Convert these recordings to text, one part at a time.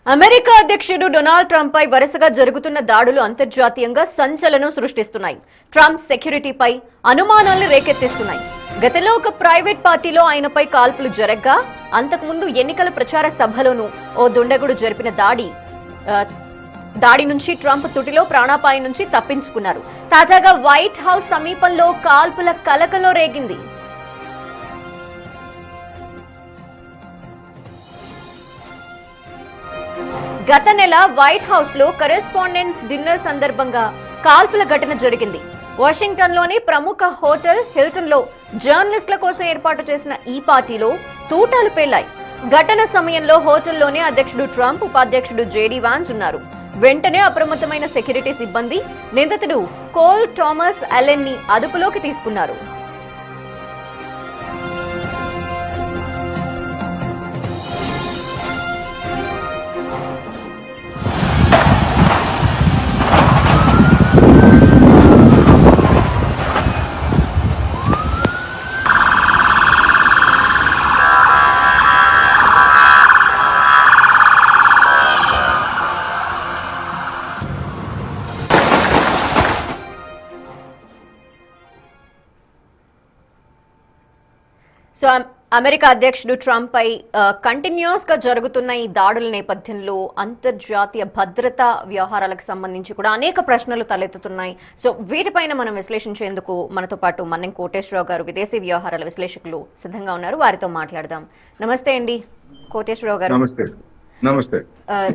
America అధ్యక్షుడు Donald Trump పై వరుసగా జరుగుతున్న దాడులు అంతర్జాతీయంగా సంచలనం సృష్టిస్తున్నాయి. ట్రంప్ సెక్యూరిటీపై అనుమానాలను రేకెత్తిస్తున్నాయి. గతంలో ఒక ప్రైవేట్ పార్టీలో ఆయనపై కాల్పులు జరగ్గా అంతకుముందు ఎన్నికల ప్రచార సభలోనూ ఓ దుండగుడు జరిపిన దాడి నుంచి ట్రంప్ తుటిలో ప్రాణాపాయం నుంచి తప్పించుకున్నారు. తాజాగా వైట్ హౌస్ సమీపంలో కాల్పుల కలకలం రేగింది. గత నెల వైట్ హౌస్ లో కరెస్పాండెంట్స్ డిన్నర్ సందర్భంగా కాల్పుల ఘటన జరిగింది. వాషింగ్టన్ లోని ప్రముఖ హోటల్ హిల్టన్ లో జర్నలిస్టుల కోసం ఏర్పాటు చేసిన ఈ పార్టీలో తూటాలు పేలాయి. ఘటన సమయంలో హోటల్లోనే అధ్యక్షుడు ట్రంప్, ఉపాధ్యక్షుడు జేడీ వాన్స్ ఉన్నారు. వెంటనే అప్రమత్తమైన సెక్యూరిటీ సిబ్బంది నిందితుడు కోల్ థామస్ అలెన్ ని అదుపులోకి తీసుకున్నారు. సో అమెరికా అధ్యక్షుడు ట్రంప్ పై కంటిన్యూస్ గా జరుగుతున్న ఈ దాడుల నేపథ్యంలో అంతర్జాతీయ భద్రతా వ్యవహారాలకు సంబంధించి కూడా అనేక ప్రశ్నలు తలెత్తుతున్నాయి. సో వీటిపైన మనం విశ్లేషించేందుకు మనతో పాటు మన్నెం కోటేశ్వరరావు గారు, విదేశీ వ్యవహారాల విశ్లేషకులు సిద్ధంగా ఉన్నారు. వారితో మాట్లాడదాం. నమస్తే అండి కోటేశ్వరరావు గారు. నమస్తే.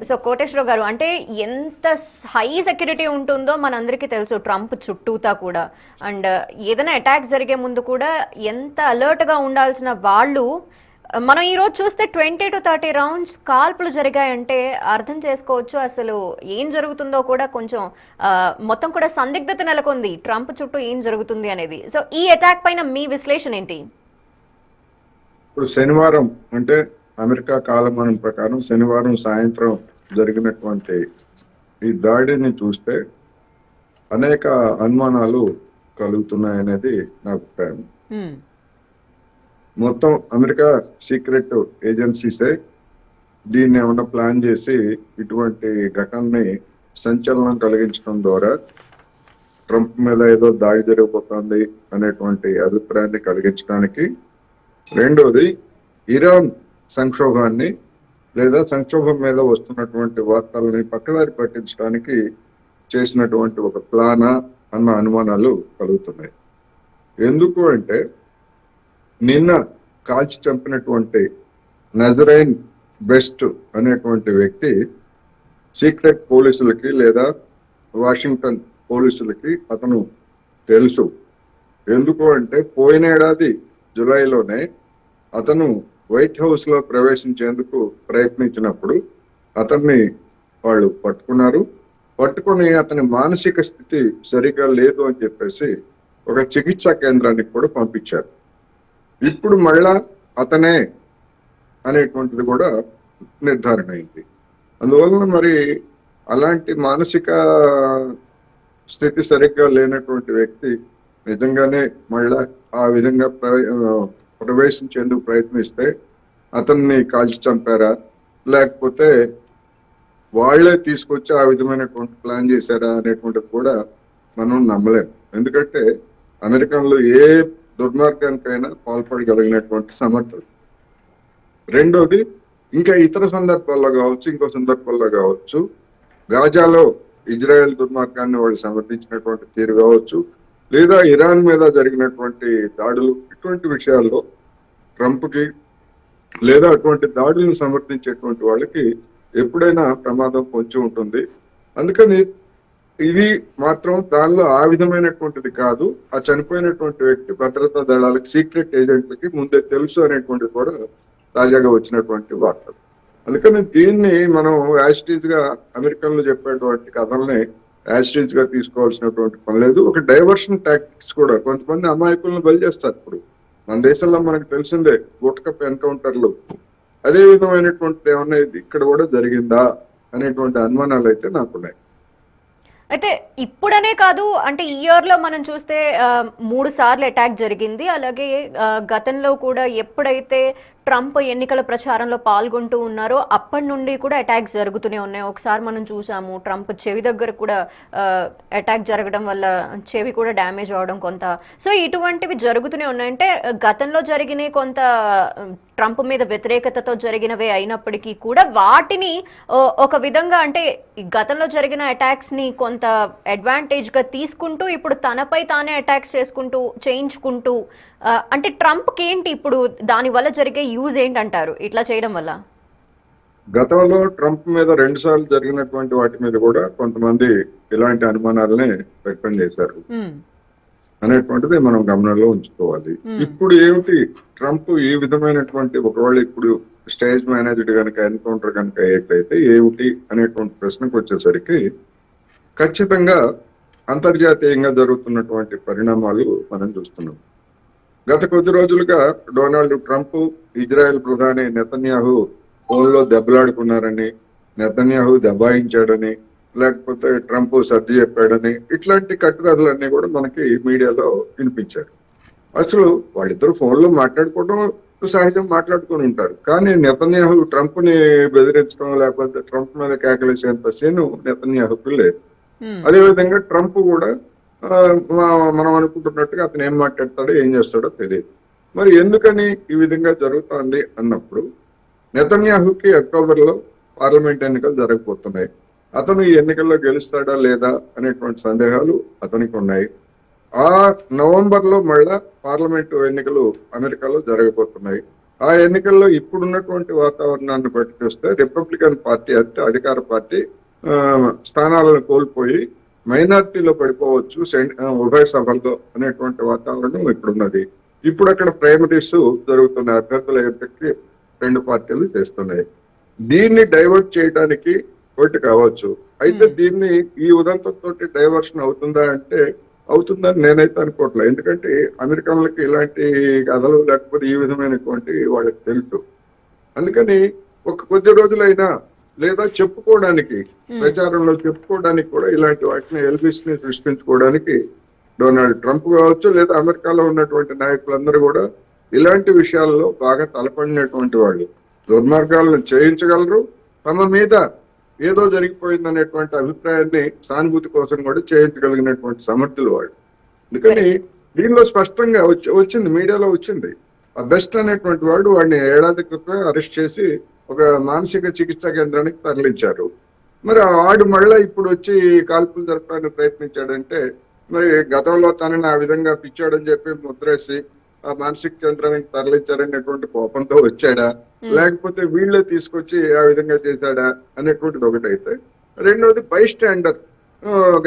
సో కోటేశ్వరరావు గారు, అంటే ఎంత హై సెక్యూరిటీ ఉంటుందో మనందరికీ తెలుసు ట్రంప్ చుట్టూతా కూడా. అండ్ ఏదైనా అటాక్ జరిగే ముందు కూడా ఎంత అలర్ట్ గా ఉండాల్సిన వాళ్ళు, మనం ఈ రోజు చూస్తే 20 to 30 రౌండ్స్ కాల్పులు జరిగాయంటే అర్థం చేసుకోవచ్చు అసలు ఏం జరుగుతుందో కూడా. కొంచెం మొత్తం కూడా సందిగ్ధత నెలకొంది ట్రంప్ చుట్టూ ఏం జరుగుతుంది అనేది. సో ఈ అటాక్ పైన మీ విశ్లేషణ ఏంటి? ఇప్పుడు శనివారం అంటే అమెరికా కాలమానం ప్రకారం శనివారం సాయంత్రం జరిగినటువంటి ఈ దాడిని చూస్తే అనేక అనుమానాలు కలుగుతున్నాయనేది నా అభిప్రాయం. మొత్తం అమెరికా సీక్రెట్ ఏజెన్సీసే దీన్ని ఏమన్నా ప్లాన్ చేసి ఇటువంటి ఘటనని సంచలనం కలిగించడం ద్వారా ట్రంప్ మీద ఏదో దాడి జరిగిపోతుంది అనేటువంటి అభిప్రాయాన్ని కలిగించడానికి, రెండోది ఇరాన్ సంక్షోభాన్ని లేదా సంక్షోభం మీద వస్తున్నటువంటి వార్తల్ని పక్కదారి పట్టించడానికి చేసినటువంటి ఒక ప్లానా అన్న అనుమానాలు కలుగుతున్నాయి. ఎందుకు అంటే నిన్న కాల్చి చంపినటువంటి నజరైన్ బెస్ట్ అనేటువంటి వ్యక్తి సీక్రెట్ పోలీసులకి లేదా వాషింగ్టన్ పోలీసులకి అతను తెలుసు. ఎందుకు అంటే పోయిన ఏడాది జులైలోనే అతను వైట్ హౌస్ లో ప్రవేశించేందుకు ప్రయత్నించినప్పుడు అతన్ని వాళ్ళు పట్టుకుని అతని మానసిక స్థితి సరిగా లేదు అని చెప్పేసి ఒక చికిత్సా కేంద్రానికి కూడా పంపించారు. ఇప్పుడు మళ్ళా అతనే అనేటువంటిది కూడా నిర్ధారణ అయింది. అందువలన మరి అలాంటి మానసిక స్థితి సరిగ్గా లేనటువంటి వ్యక్తి నిజంగానే మళ్ళా ఆ విధంగా ప్రవేశించేందుకు ప్రయత్నిస్తే అతన్ని కాల్చి చంపారా, లేకపోతే వాళ్లే తీసుకొచ్చి ఆ విధమైనటువంటి ప్లాన్ చేశారా అనేటువంటిది కూడా మనం నమ్మలేం. ఎందుకంటే అమెరికన్లు ఏ దుర్మార్గానికైనా పాల్పడగలిగినటువంటి సమర్థత. రెండోది, ఇంకా ఇతర సందర్భాల్లో కావచ్చు, ఇంకో సందర్భాల్లో కావచ్చు, గాజాలో ఇజ్రాయెల్ దుర్మార్గాన్ని వాళ్ళు సమర్థించినటువంటి తీరు కావచ్చు, లేదా ఇరాన్ మీద జరిగినటువంటి దాడులు, ఇటువంటి విషయాల్లో ట్రంప్కి లేదా అటువంటి దాడులను సమర్థించేటువంటి వాళ్ళకి ఎప్పుడైనా ప్రమాదం పొంచి ఉంటుంది. అందుకని ఇది మాత్రం దానిలో ఆ విధమైనటువంటిది కాదు. ఆ చనిపోయినటువంటి వ్యక్తి భద్రతా దళాలకు, సీక్రెట్ ఏజెంట్లకి ముందే తెలుసు అనేటువంటిది కూడా తాజాగా వచ్చినటువంటి వార్త. అందుకని దీన్ని మనం యాజిటీజ్ గా అమెరికన్లు చెప్పేటువంటి కథల్ని యాజిటీజ్ గా తీసుకోవాల్సినటువంటి పని లేదు. ఒక డైవర్షన్ టాక్టిక్స్ కూడా కొంతమంది అమాయకులను బలి చేస్తారు. ఇప్పుడు మన దేశంలో మనకు తెలిసిందే గుట్కప్ ఎన్కౌంటర్లు, అదే విధమైనటువంటిది ఏమన్నా ఇక్కడ కూడా జరిగిందా అనేటువంటి అనుమానాలు అయితే నాకున్నాయి. అయితే ఇప్పుడనే కాదు, అంటే ఈ ఇయర్ లో మనం చూస్తే 3 సార్లు అటాక్ జరిగింది. అలాగే గతంలో కూడా ఎప్పుడైతే ట్రంప్ ఎన్నికల ప్రచారంలో పాల్గొంటూ ఉన్నారో అప్పటి నుండి కూడా అటాక్స్ జరుగుతూనే ఉన్నాయి. ఒకసారి మనం చూసాము ట్రంప్ చెవి దగ్గర కూడా అటాక్ జరగడం వల్ల చెవి కూడా డ్యామేజ్ అవడం కొంత. సో ఇటువంటివి జరుగుతూనే ఉన్నాయి. అంటే గతంలో జరిగిన కొంత ట్రంప్ మీద వ్యతిరేకతతో జరిగినవే అయినప్పటికీ కూడా వాటిని ఒక విధంగా అంటే గతంలో జరిగిన అటాక్స్ని కొంత అడ్వాంటేజ్గా తీసుకుంటూ ఇప్పుడు తనపై తానే అటాక్స్ చేయించుకుంటూ అంటే ట్రంప్కి ఏంటి ఇప్పుడు దానివల్ల జరిగే యూజ్ ఏంటంటారు ఇట్లా చేయడం వల్ల? గతంలో ట్రంప్ మీద 2 సార్లు జరిగినటువంటి వాటి మీద కూడా కొంతమంది ఇలాంటి అనుమానాలని వ్యక్తం చేశారు అనేటువంటిది మనం గమనంలో ఉంచుకోవాలి. ఇప్పుడు ఏమిటి ట్రంప్ ఈ విధమైనటువంటి ఒకవేళ ఇప్పుడు స్టేజ్ మేనేజ్డ్ కనుక ఎన్కౌంటర్ కనుక ఏదైతే ఏమిటి అనేటువంటి ప్రశ్నకు వచ్చేసరికి ఖచ్చితంగా అంతర్జాతీయంగా జరుగుతున్నటువంటి పరిణామాలు మనం చూస్తున్నాం. గత కొద్ది రోజులుగా డొనాల్డ్ ట్రంప్ ఇజ్రాయెల్ ప్రధాని నెతన్యాహు ఫోన్లో దెబ్బలాడుకున్నారని, నెతన్యాహు దబాయించాడని, లేకపోతే ట్రంప్ సర్ది చెప్పాడని ఇట్లాంటి కట్టుకథలన్నీ కూడా మనకి మీడియాలో వినిపించారు. అసలు వాళ్ళిద్దరు ఫోన్లో మాట్లాడుకోవడం సహజం, మాట్లాడుకుని ఉంటారు. కానీ నెతన్యాహు ట్రంప్ ని బెదిరించడం లేకపోతే ట్రంప్ మీద కేకలేసేంత సీను నెతన్యాహుకు లేదు. అదేవిధంగా ట్రంప్ కూడా మనం అనుకుంటున్నట్టుగా అతను ఏం మాట్లాడతాడో ఏం చేస్తాడో తెలియదు. మరి ఎందుకని ఈ విధంగా జరుగుతోంది అన్నప్పుడు నెతన్యాహుకి అక్టోబర్లో పార్లమెంట్ ఎన్నికలు జరగబోతున్నాయి. అతను ఈ ఎన్నికల్లో గెలుస్తాడా లేదా అనేటువంటి సందేహాలు అతనికి ఉన్నాయి. ఆ నవంబర్లో మళ్ళా పార్లమెంటు ఎన్నికలు అమెరికాలో జరగబోతున్నాయి. ఆ ఎన్నికల్లో ఇప్పుడున్నటువంటి వాతావరణాన్ని బట్టి చూస్తే రిపబ్లికన్ పార్టీ అంటే అధికార పార్టీ స్థానాలను కోల్పోయి మైనారిటీలో పడిపోవచ్చు ఉభయ సభల్లో అనేటువంటి వాతావరణం ఇప్పుడున్నది. ఇప్పుడు అక్కడ ప్రైమరీస్ జరుగుతున్నాయి. అభ్యర్థుల ఎంపికకి 2 పార్టీలు చేస్తున్నాయి. దీన్ని డైవర్ట్ చేయడానికి ఒకటి కావచ్చు. అయితే దీన్ని ఈ ఉదంతంతో డైవర్షన్ అవుతుందా అంటే అవుతుందని నేనైతే అనుకోవట్లేదు. ఎందుకంటే అమెరికన్లకి ఇలాంటి కథలు లేకపోతే ఈ విధమైనటువంటి వాళ్ళకి తెలుసు. అందుకని ఒక కొద్ది రోజులైనా లేదా చెప్పుకోవడానికి ప్రచారంలో చెప్పుకోవడానికి కూడా ఇలాంటి వాటిని ఎల్బిస్ ని సృష్టించుకోవడానికి డొనాల్డ్ ట్రంప్ కావచ్చు లేదా అమెరికాలో ఉన్నటువంటి నాయకులందరూ కూడా ఇలాంటి విషయాల్లో బాగా తలపడినటువంటి వాళ్ళు, దుర్మార్గాలను చేయించగలరు. తమ మీద ఏదో జరిగిపోయిందనేటువంటి అభిప్రాయాన్ని సానుభూతి కోసం కూడా చేయించగలిగినటువంటి సమర్థులు వాళ్ళు. అందుకని దీనిలో స్పష్టంగా వచ్చింది, మీడియాలో వచ్చింది. ఆ బెస్ట్ అనేటువంటి వాడు వాడిని ఏడాది క్రితం అరెస్ట్ చేసి ఒక మానసిక చికిత్సా కేంద్రానికి తరలించారు. మరి వాడు మళ్ళా ఇప్పుడు వచ్చి కాల్పులు జరపడానికి ప్రయత్నించాడంటే మరి గతంలో తనని ఆ విధంగా పిచ్చాడని చెప్పి ముద్రేసి ఆ మానసిక కేంద్రానికి తరలించారనేటువంటి కోపంతో వచ్చాడా, లేకపోతే వీళ్ళే తీసుకొచ్చి ఆ విధంగా చేశాడా అనేటువంటిది ఒకటైతే, రెండవది బై స్టాండర్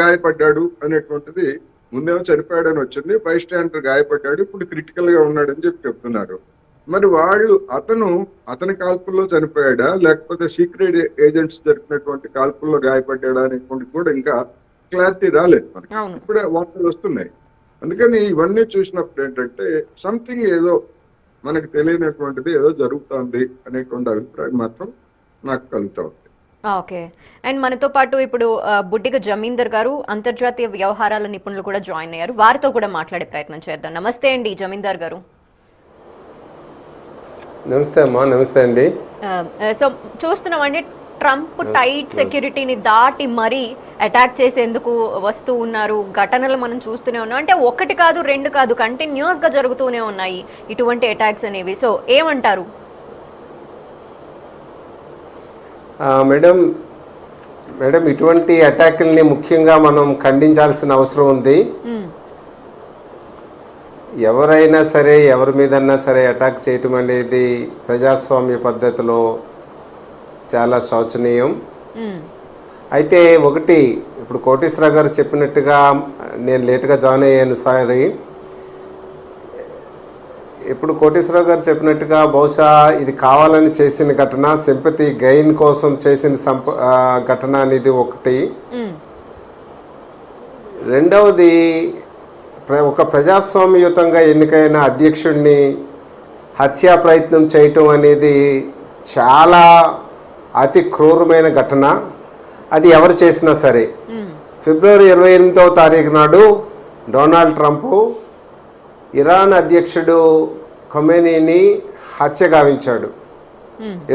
గాయపడ్డాడు అనేటువంటిది. ముందేమో చనిపోయాడని వచ్చింది, బై స్టాండర్ గాయపడ్డాడు, ఇప్పుడు క్రిటికల్ గా ఉన్నాడని చెప్పి చెప్తున్నారు. మరి అతని కాల్పుల్లో చనిపోయాడా లేకపోతే సీక్రెట్ ఏజెంట్స్ జరిపినటువంటి కాల్పుల్లో గాయపడ్డాడా అనేటువంటి కూడా ఇంకా క్లారిటీ రాలేదు మనకి. ఇప్పుడే వార్తలు వస్తున్నాయి. అందుకని ఇవన్నీ చూసినప్పుడు ఏంటంటే సంథింగ్ ఏదో మనకు తెలియనటువంటిది ఏదో జరుగుతుంది అనేటువంటి అభిప్రాయం మాత్రం నాకు కలుగుతా ఉంది. ఓకే. అండ్ మనతో పాటు ఇప్పుడు బుడ్డిగ జమీందర్ గారు అంతర్జాతీయ వ్యవహారాల నిపుణులు కూడా జాయిన్ అయ్యారు. వారితో కూడా మాట్లాడే ప్రయత్నం చేద్దాం. నమస్తే అండి జమీందర్ గారు. నమస్తే అమ్మా. నమస్తే అండి. సో చూస్తున్నామండి ట్రంప్ టైట్ సెక్యూరిటీని దాటి మరీ అటాక్ చేసేందుకు వస్తూ ఉన్నారు. ఘటనలు మనం చూస్తూనే ఉన్నాం. అంటే 1 కాదు 2 కాదు, కంటిన్యూస్ గా జరుగుతూనే ఉన్నాయి ఇటువంటి అటాక్స్ అనేవి. సో ఏమంటారు మేడం? ఇటువంటి అటాక్ల్ని ముఖ్యంగా మనం ఖండించాల్సిన అవసరం ఉంది. ఎవరైనా సరే ఎవరి మీదన్నా సరే అటాక్ చేయటం అనేది ప్రజాస్వామ్య పద్ధతిలో చాలా శోచనీయం. అయితే ఒకటి, ఇప్పుడు కోటేశ్వరరావు గారు చెప్పినట్టుగా నేను లేటుగా జాయిన్ అయ్యాను, సారీ. ఇప్పుడు కోటేశ్వరరావు గారు చెప్పినట్టుగా బహుశా ఇది కావాలని చేసిన ఘటన, సింపతి గెయిన్ కోసం చేసిన ఘటన అనేది ఒకటి. రెండవది, ఒక ప్రజాస్వామ్యయుతంగా ఎన్నికైన అధ్యక్షుడిని హత్యా ప్రయత్నం చేయటం అనేది చాలా అతి క్రూరమైన ఘటన. అది ఎవరు చేసినా సరే. ఫిబ్రవరి 28వ తారీఖు నాడు డొనాల్డ్ ట్రంప్ ఇరాన్ అధ్యక్షుడు ఖొమేనీని హత్య గావించాడు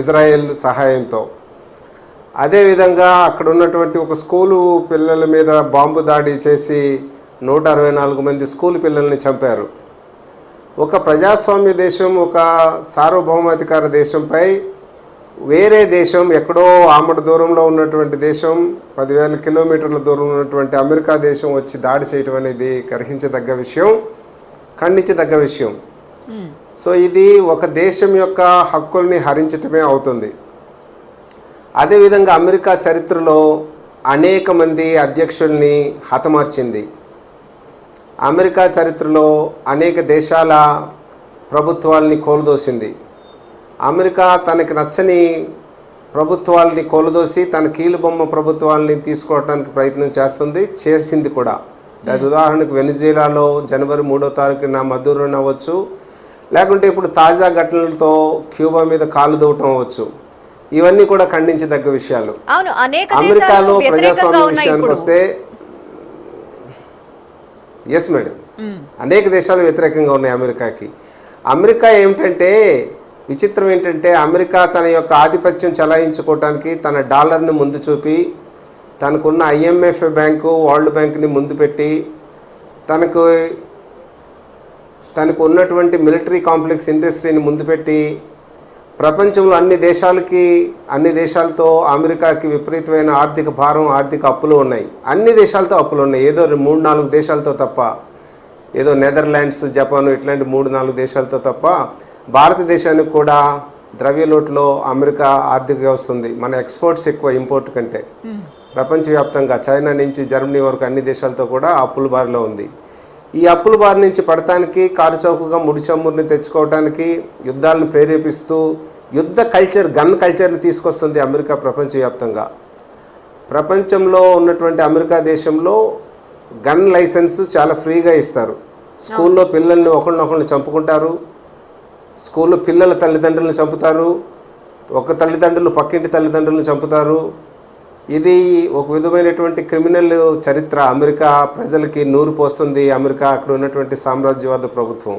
ఇజ్రాయెల్ సహాయంతో. అదేవిధంగా అక్కడ ఉన్నటువంటి ఒక స్కూలు పిల్లల మీద బాంబు దాడి చేసి 164 మంది స్కూల్ పిల్లల్ని చంపారు. ఒక ప్రజాస్వామ్య దేశం, ఒక సార్వభౌమాధికార దేశంపై వేరే దేశం, ఎక్కడో ఆమడ దూరంలో ఉన్నటువంటి దేశం, 10,000 కిలోమీటర్ల దూరంలో ఉన్నటువంటి అమెరికా దేశం వచ్చి దాడి చేయటం అనేది గ్రహించదగ్గ విషయం, ఖండించదగ్గ విషయం. సో ఇది ఒక దేశం యొక్క హక్కుల్ని హరించటమే అవుతుంది. అదేవిధంగా అమెరికా చరిత్రలో అనేక మంది అధ్యక్షుల్ని హతమార్చింది. అమెరికా చరిత్రలో అనేక దేశాల ప్రభుత్వాల్ని కోల్దోసింది. అమెరికా తనకి నచ్చని ప్రభుత్వాలని కోల్దోసి తన కీలుబొమ్మ ప్రభుత్వాలని తీసుకోవడానికి ప్రయత్నం చేసింది కూడా. అది ఉదాహరణకు వెనిజులాలో జనవరి 3వ తారీఖున మదూరోని అవ్వచ్చు, లేకుంటే ఇప్పుడు తాజా ఘటనలతో క్యూబా మీద కాలు దూవటం అవ్వచ్చు. ఇవన్నీ కూడా ఖండించదగ్గ విషయాలు. అమెరికాలో ప్రజాస్వామ్య విషయానికి వస్తే ఎస్ మేడం, అనేక దేశాలు వ్యతిరేకంగా ఉన్నాయి అమెరికాకి. అమెరికా ఏమిటంటే, విచిత్రం ఏంటంటే, అమెరికా తన యొక్క ఆధిపత్యం చెలాయించుకోవటానికి తన డాలర్ని ముందు చూపి, తనకున్న IMF బ్యాంకు, వరల్డ్ బ్యాంక్ని ముందు పెట్టి, తనకు ఉన్నటువంటి మిలిటరీ కాంప్లెక్స్ ఇండస్ట్రీని ముందు పెట్టి, ప్రపంచంలో అన్ని దేశాలతో అమెరికాకి విపరీతమైన ఆర్థిక భారం, ఆర్థిక అప్పులు ఉన్నాయి. అన్ని దేశాలతో అప్పులు ఉన్నాయి, ఏదో 3-4 దేశాలతో తప్ప, ఏదో నెదర్లాండ్స్, జపాన్ ఇట్లాంటి 3-4 దేశాలతో తప్ప. భారతదేశానికి కూడా ద్రవ్యలోటులో అమెరికా ఆర్థిక వ్యవస్థ ఉంది. మన ఎక్స్పోర్ట్స్ ఎక్కువ ఇంపోర్ట్ కంటే. ప్రపంచవ్యాప్తంగా చైనా నుంచి జర్మనీ వరకు అన్ని దేశాలతో కూడా అప్పుల బారిలో ఉంది. ఈ అప్పుల బారి నుంచి పడటానికి, కారుచౌకగా ముడి చమురుని తెచ్చుకోవడానికి యుద్ధాలను ప్రేరేపిస్తూ యుద్ధ కల్చర్, గన్ కల్చర్ని తీసుకొస్తుంది అమెరికా ప్రపంచవ్యాప్తంగా. ప్రపంచంలో ఉన్నటువంటి అమెరికా దేశంలో గన్ లైసెన్స్ చాలా ఫ్రీగా ఇస్తారు. స్కూల్లో పిల్లల్ని ఒకళ్ళనొకళ్ళు చంపుకుంటారు, స్కూల్లో పిల్లల తల్లిదండ్రులను చంపుతారు, ఒక తల్లిదండ్రులు పక్కింటి తల్లిదండ్రులను చంపుతారు. ఇది ఒక విధమైనటువంటి క్రిమినల్ చరిత్ర. అమెరికా ప్రజలకి నూరు పోస్తుంది అమెరికా, అక్కడ ఉన్నటువంటి సామ్రాజ్యవాద ప్రభుత్వం.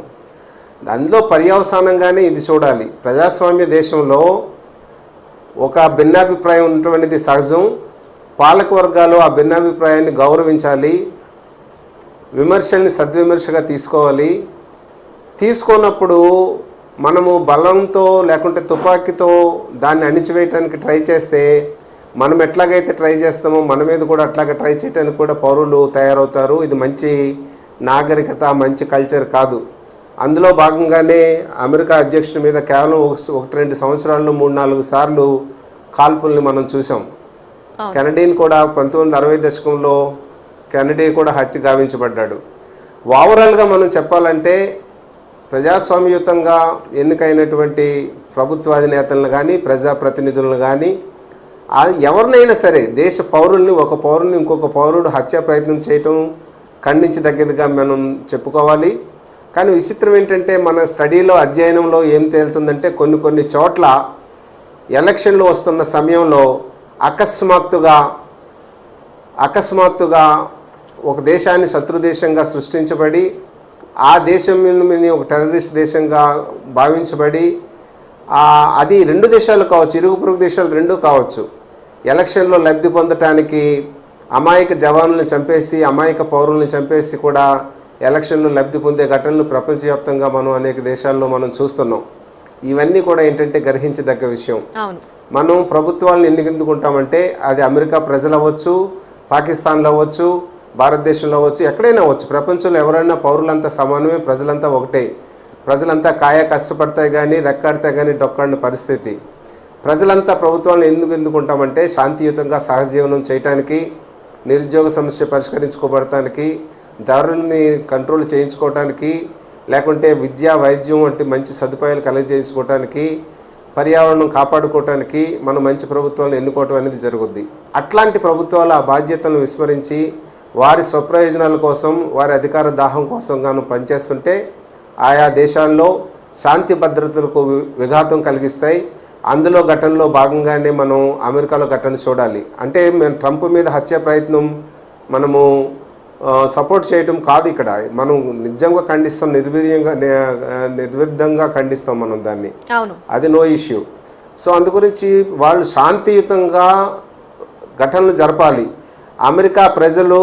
అందులో పర్యవసానంగానే ఇది చూడాలి. ప్రజాస్వామ్య దేశంలో ఒక భిన్నాభిప్రాయం ఉన్నటువంటిది సహజం. పాలక వర్గాలు ఆ భిన్నాభిప్రాయాన్ని గౌరవించాలి, విమర్శల్ని సద్విమర్శగా తీసుకోవాలి. తీసుకున్నప్పుడు మనము బలంతో లేకుంటే తుపాకీతో దాన్ని అణిచివేయటానికి ట్రై చేస్తే, మనం ఎట్లాగైతే ట్రై చేస్తామో మన మీద కూడా అట్లాగే ట్రై చేయడానికి కూడా పౌరులు తయారవుతారు. ఇది మంచి నాగరికత, మంచి కల్చర్ కాదు. అందులో భాగంగానే అమెరికా అధ్యక్షుడి మీద కేవలం 1-2 సంవత్సరాల్లో 3-4 సార్లు కాల్పుల్ని మనం చూసాం. కెనడీని కూడా 1960 దశకంలో కెనడీ కూడా హత్య గావించబడ్డాడు. ఓవరాల్గా మనం చెప్పాలంటే, ప్రజాస్వామ్యయుతంగా ఎన్నికైనటువంటి ప్రభుత్వాధినేతలను కానీ, ప్రజాప్రతినిధులను కానీ, ఎవరినైనా సరే దేశ పౌరుల్ని, ఒక పౌరుని ఇంకొక పౌరుడు హత్యా ప్రయత్నం చేయటం ఖండించదగ్గదిగా మనం చెప్పుకోవాలి. కానీ విచిత్రం ఏంటంటే, మన స్టడీలో, అధ్యయనంలో ఏం తేలుతుందంటే, కొన్ని చోట్ల ఎలక్షన్లు వస్తున్న సమయంలో అకస్మాత్తుగా ఒక దేశాన్ని శత్రు దేశంగా సృష్టించబడి, ఆ దేశం మీద ఒక టెర్రరిస్ట్ దేశంగా భావించబడి, అది 2 దేశాలు కావచ్చు, ఇరుగు పొరుగు దేశాలు 2 కావచ్చు, ఎలక్షన్లో లబ్ధి పొందటానికి అమాయక జవాన్లను చంపేసి, అమాయక పౌరులను చంపేసి కూడా ఎలక్షన్లో లబ్ధి పొందే ఘటనలు ప్రపంచవ్యాప్తంగా మనం అనేక దేశాల్లో మనం చూస్తున్నాం. ఇవన్నీ కూడా ఏంటంటే గ్రహించదగ్గ విషయం. మనం ప్రభుత్వాలను ఎన్నుకుంటామంటే అది అమెరికా ప్రజలు అవ్వచ్చు, పాకిస్తాన్లో అవ్వచ్చు, భారతదేశంలో అవ్వచ్చు, ఎక్కడైనా అవ్వచ్చు. ప్రపంచంలో ఎవరైనా పౌరులంతా సమానమే, ప్రజలంతా ఒకటే. ప్రజలంతా కష్టపడతాయి కానీ రెక్కాడితే కానీ డొక్కాడిన పరిస్థితి. ప్రజలంతా ప్రభుత్వాలను ఎన్నుకుంటామంటే శాంతియుతంగా సహజీవనం చేయటానికి, నిరుద్యోగ సమస్య పరిష్కరించుకోబడటానికి, ధరల్ని కంట్రోల్ చేయించుకోవటానికి, లేకుంటే విద్యా, వైద్యం వంటి మంచి సదుపాయాలు కలుగజేయించుకోవటానికి, పర్యావరణం కాపాడుకోవటానికి మనం మంచి ప్రభుత్వాలను ఎన్నుకోవటం అనేది జరుగుద్ది. అట్లాంటి ప్రభుత్వాలు ఆ బాధ్యతలను విస్మరించి వారి స్వప్రయోజనాల కోసం, వారి అధికార దాహం కోసం గాను పనిచేస్తుంటే ఆయా దేశాల్లో శాంతి భద్రతలకు విఘాతం కలిగిస్తాయి. అందులో ఘటనలో భాగంగానే మనం అమెరికాలో ఘటన చూడాలి. అంటే ట్రంప్ మీద హత్య ప్రయత్నం మనము సపోర్ట్ చేయటం కాదు ఇక్కడ. మనం నిజంగా ఖండిస్తాం, నిర్విధంగా ఖండిస్తాం మనం దాన్ని. అవును. అది నో ఇష్యూ. సో అందు గురించి వాళ్ళు శాంతియుతంగా ఘటనలు జరపాలి. అమెరికా ప్రజలు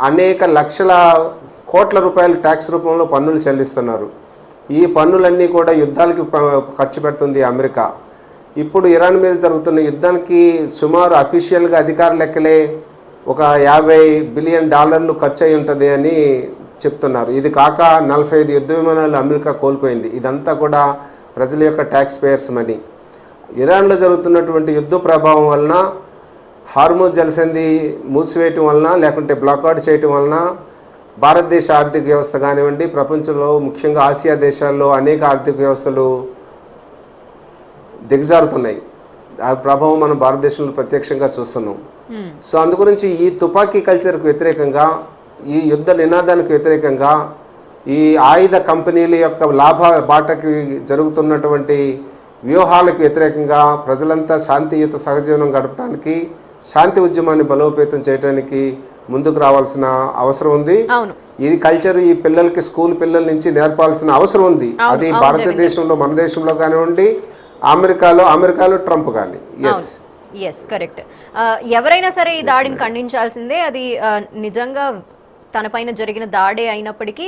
అనేక లక్షల కోట్ల రూపాయలు ట్యాక్స్ రూపంలో పన్నులు చెల్లిస్తున్నారు. ఈ పన్నులన్నీ కూడా యుద్ధాలకి ఖర్చు పెడుతుంది అమెరికా. ఇప్పుడు ఇరాన్ మీద జరుగుతున్న యుద్ధానికి సుమారు అఫీషియల్గా అధికార లెక్కలే ఒక $50 బిలియన్ ఖర్చు అయి ఉంటుంది అని చెప్తున్నారు. ఇది కాక 45 యుద్ధ విమానాలు అమెరికా కోల్పోయింది. ఇదంతా కూడా ప్రజల యొక్క ట్యాక్స్ పేయర్స్ మనీ. ఇరాన్లో జరుగుతున్నటువంటి యుద్ధ ప్రభావం వలన, హార్మోజ్ జలసంధి మూసివేయటం వలన, లేకుంటే బ్లాక్అవుట్ చేయటం వలన భారతదేశ ఆర్థిక వ్యవస్థ కానివ్వండి, ప్రపంచంలో ముఖ్యంగా ఆసియా దేశాల్లో అనేక ఆర్థిక వ్యవస్థలు దిగజారుతున్నాయి. ఆ ప్రభావం మనం భారతదేశంలో ప్రత్యక్షంగా చూస్తున్నాం. సో అందుగురించి ఈ తుపాకీ కల్చర్కు వ్యతిరేకంగా, ఈ యుద్ధ నినాదానికి వ్యతిరేకంగా, ఈ ఆయుధ కంపెనీల యొక్క లాభ బాటకి జరుగుతున్నటువంటి వ్యూహాలకు వ్యతిరేకంగా ప్రజలంతా శాంతియుత సహజీవనం గడపడానికి, శాంతి ఉద్యమాన్ని బలోపేతం చేయడానికి ముందుకు రావాల్సిన అవసరం ఉంది. ఇది కల్చర్ ఈ పిల్లలకి, స్కూల్ పిల్లల నుంచి నేర్పాల్సిన అవసరం ఉంది. అది భారతదేశంలో, మన దేశంలో కానివ్వండి, అమెరికాలో ట్రంప్ కానీ. Yes, correct. ఎవరైనా సరే ఈ దాడిని ఖండించాల్సిందే. అది నిజంగా తన పైన జరిగిన దాడి అయినప్పటికీ,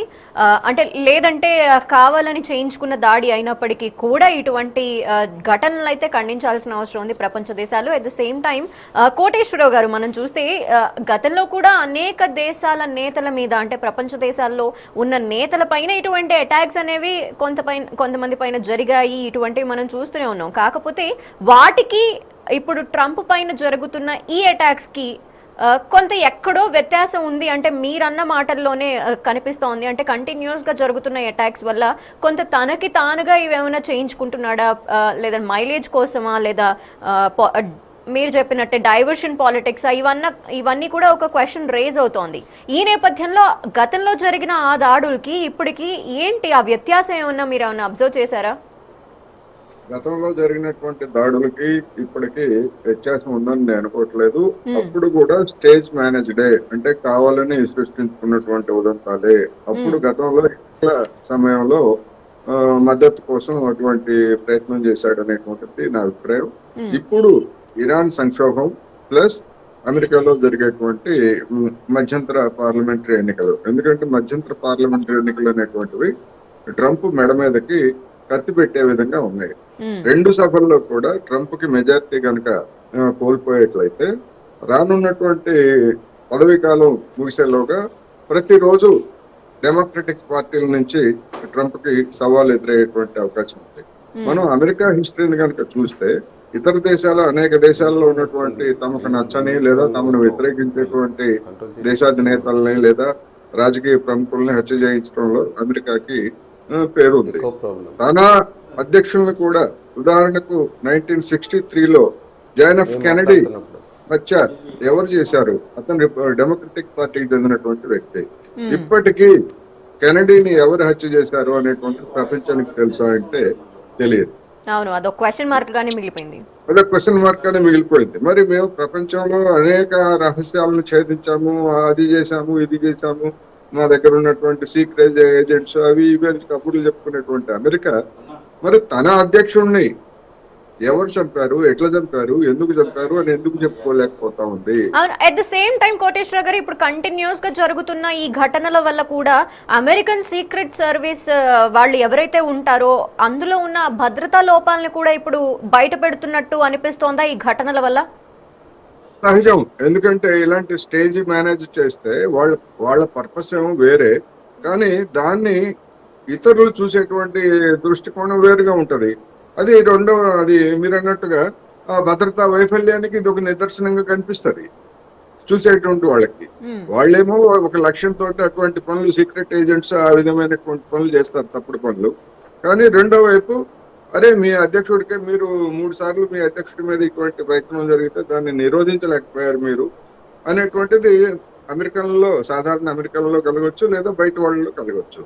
అంటే లేదంటే కావాలని చేయించుకున్న దాడి అయినప్పటికీ కూడా ఇటువంటి ఘటనలు అయితే ఖండించాల్సిన అవసరం ఉంది ప్రపంచ దేశాలు. At the same time Koteswararao గారు, మనం చూస్తే గతంలో కూడా అనేక దేశాల నేతల మీద, అంటే ప్రపంచ దేశాల్లో ఉన్న నేతల పైన ఇటువంటి అటాక్స్ అనేవి కొంతమంది పైన జరిగాయి. ఇటువంటివి మనం చూస్తూనే ఉన్నాం. కాకపోతే వాటికి ఇప్పుడు ట్రంప్ పైన జరుగుతున్న ఈ అటాక్స్కి కొంత ఎక్కడో వ్యత్యాసం ఉంది. అంటే మీరన్న మాటల్లోనే కనిపిస్తోంది. అంటే కంటిన్యూస్గా జరుగుతున్న అటాక్స్ వల్ల కొంత తనకి తానుగా ఇవేమైనా చేయించుకుంటున్నాడా, లేదా మైలేజ్ కోసమా, లేదా మీరు చెప్పినట్టే డైవర్షన్ పాలిటిక్స్, ఇవన్నీ కూడా ఒక క్వశ్చన్ రేజ్ అవుతోంది. ఈ నేపథ్యంలో గతంలో జరిగిన ఆ దాడులకి ఇప్పటికి ఏంటి ఆ వ్యత్యాసం ఏమన్నా మీరు ఏమన్నా అబ్జర్వ్ చేశారా? గతంలో జరిగినటువంటి దాడులకి ఇప్పటికి వ్యత్యాసం ఉందని నేను అనుకోవట్లేదు. అప్పుడు కూడా స్టేజ్ మేనేజ్డే, అంటే కావాలని సృష్టించుకున్నటువంటి ఉదంతాలే. అప్పుడు గతంలో సమయంలో మద్దతు కోసం అటువంటి ప్రయత్నం చేశాడు అనేటువంటిది నా అభిప్రాయం. ఇప్పుడు ఇరాన్ సంక్షోభం ప్లస్ అమెరికాలో జరిగేటువంటి మధ్యంతర పార్లమెంటరీ ఎన్నికలు, ఎందుకంటే మధ్యంతర పార్లమెంటరీ ఎన్నికలు అనేటువంటివి ట్రంప్ మెడ మీదకి కత్తి పెట్టే విధంగా ఉన్నాయి. రెండు సభల్లో కూడా ట్రంప్ కి మెజారిటీ కనుక కోల్పోయేట్లయితే రానున్నటువంటి పదవీ కాలం ముగిసేలోగా ప్రతిరోజు డెమోక్రటిక్ పార్టీల నుంచి ట్రంప్ కి సవాల్ ఎదురయ్యేటువంటి అవకాశం ఉంది. మనం అమెరికా హిస్టరీని కనుక చూస్తే ఇతర దేశాలు, అనేక దేశాల్లో ఉన్నటువంటి తమకు నచ్చని లేదా తమను వ్యతిరేకించేటువంటి దేశాధినేతల్ని లేదా రాజకీయ ప్రముఖుల్ని హత్య చేయించడంలో అమెరికాకి పేరుంది. తన అధ్యక్షులను కూడా, ఉదాహరణకు 1963లో జాన్ ఎఫ్ కెనడీ హత్య ఎవరు చేశారు? అతను డెమోక్రటిక్ పార్టీకి చెందినటువంటి వ్యక్తి. ఇప్పటికీ కెనడీని ఎవరు హత్య చేశారు అనేటువంటి ప్రపంచానికి తెలుసా అంటే తెలియదు. అదొక క్వశ్చన్ మార్క్ గానే మిగిలిపోయింది. మరి మేము ప్రపంచంలో అనేక రహస్యాలను ఛేదించాము, అది చేశాము, ఇది చేశాము, మా దగ్గర ఉన్నటువంటి సీక్రెట్ ఏజెంట్స్ అవి ఇవి అని కబుర్లు చెప్పుకునేటువంటి అమెరికా మరి తన అధ్యక్షుడిని ఎవరు చంపారు, ఎట్లా చంపారు, ఎందుకు చంపారు అని ఎందుకు చెప్పుకోలేకపోతా ఉంది. At the same time Koteswara గారు, ఇప్పుడు కంటిన్యూస్ గా జరుగుతున్న ఈ ఘటనల వల్ల కూడా అమెరికన్ సీక్రెట్ సర్వీస్ వాళ్ళు ఎవరైతే ఉంటారో అందులో ఉన్న భద్రతా లోపాలను కూడా ఇప్పుడు బయట పెడుతున్నట్టు అనిపిస్తోందా ఈ ఘటనల వల్ల? సహజం, ఎందుకంటే ఇలాంటి స్టేజ్ మేనేజ్ చేస్తే వాళ్ళ పర్పస్ ఏమో వేరే, కానీ దాన్ని ఇతరులు చూసేటువంటి దృష్టికోణం వేరుగా ఉంటది. అది మీరు అన్నట్టుగా ఆ భద్రతా వైఫల్యానికి ఇది ఒక నిదర్శనంగా కనిపిస్తుంది చూసేటువంటి వాళ్ళకి. వాళ్ళేమో ఒక లక్ష్యంతో అటువంటి పనులు, సీక్రెట్ ఏజెంట్స్ ఆ విధమైనటువంటి పనులు చేస్తారు, తప్పుడు పనులు. కానీ రెండో వైపు, అరే మీ అధ్యక్షుడికే మీరు 3 సార్లు మీ అధ్యక్షుడి మీద ఇటువంటి ప్రయత్నం జరిగితే దాన్ని నిరోధించలేకపోయారు మీరు అనేటువంటిది సాధారణ అమెరికన్లో కలగవచ్చు, లేదా బయట వాళ్ళలో కలగవచ్చు.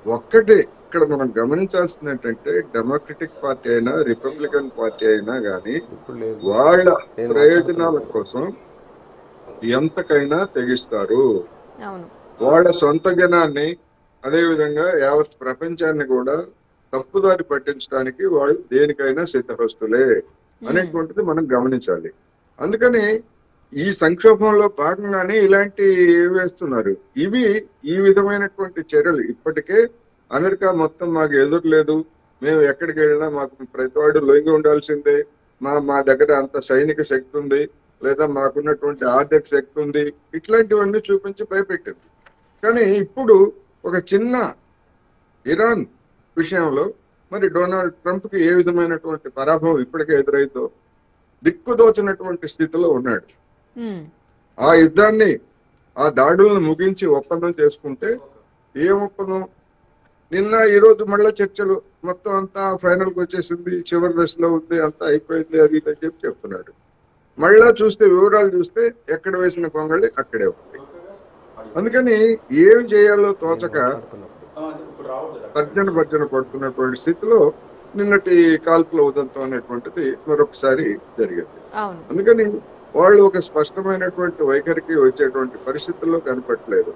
ఒక్కటి ఇక్కడ మనం గమనించాల్సింది ఏంటంటే, డెమోక్రటిక్ పార్టీ అయినా రిపబ్లికన్ పార్టీ అయినా కానీ వాళ్ళ ప్రయోజనాల కోసం ఎంతకైనా తెగిస్తారు. వాళ్ళ సొంత జనాన్ని అదేవిధంగా యావత్ ప్రపంచాన్ని కూడా తప్పుదారి పట్టించడానికి వాళ్ళు దేనికైనా సిద్ధహస్తులే అనేటువంటిది మనం గమనించాలి. అందుకని ఈ సంక్షోభంలో భాగంగానే ఇలాంటి వేస్తున్నారు. ఇవి ఈ విధమైనటువంటి చర్యలు ఇప్పటికే అమెరికా మొత్తం మాకు ఎదురులేదు, మేము ఎక్కడికి వెళ్ళినా మాకు ప్రతివాడు లొంగి ఉండాల్సిందే, మా దగ్గర అంత సైనిక శక్తి ఉంది, లేదా మాకున్నటువంటి ఆర్థిక శక్తి ఉంది, ఇట్లాంటివన్నీ చూపించి భయపెట్టింది. కానీ ఇప్పుడు ఒక చిన్న ఇరాన్ విషయంలో మరి డొనాల్డ్ ట్రంప్ కి ఏ విధమైనటువంటి పరాభవం ఇప్పటికే ఎదురైందో దిక్కుదోచినటువంటి స్థితిలో ఉన్నాడు. ఆ యుద్ధాన్ని, ఆ దాడులను ముగించి ఒప్పందం చేసుకుంటే ఏ ఒప్పందం? నిన్న ఈ రోజు మళ్ళా చర్చలు మొత్తం అంతా ఫైనల్ కి వచ్చేసింది, చివరి దశలో ఉంది, అంతా అయిపోయింది, అది ఇది అని చెప్పి చెప్తున్నాడు. మళ్ళా చూస్తే వివరాలు చూస్తే ఎక్కడ వేసిన కొంగళి అక్కడే ఉంది. అందుకని ఏం చేయాలో తోచక భర్జన పడుతున్నటువంటి స్థితిలో నిన్నటి కాల్పుల ఉదంతం అనేటువంటిది మరొకసారి జరిగింది. అందుకని వాళ్ళు ఒక స్పష్టమైనటువంటి వైఖరికి వచ్చేటువంటి పరిస్థితుల్లో కనపట్లేదు.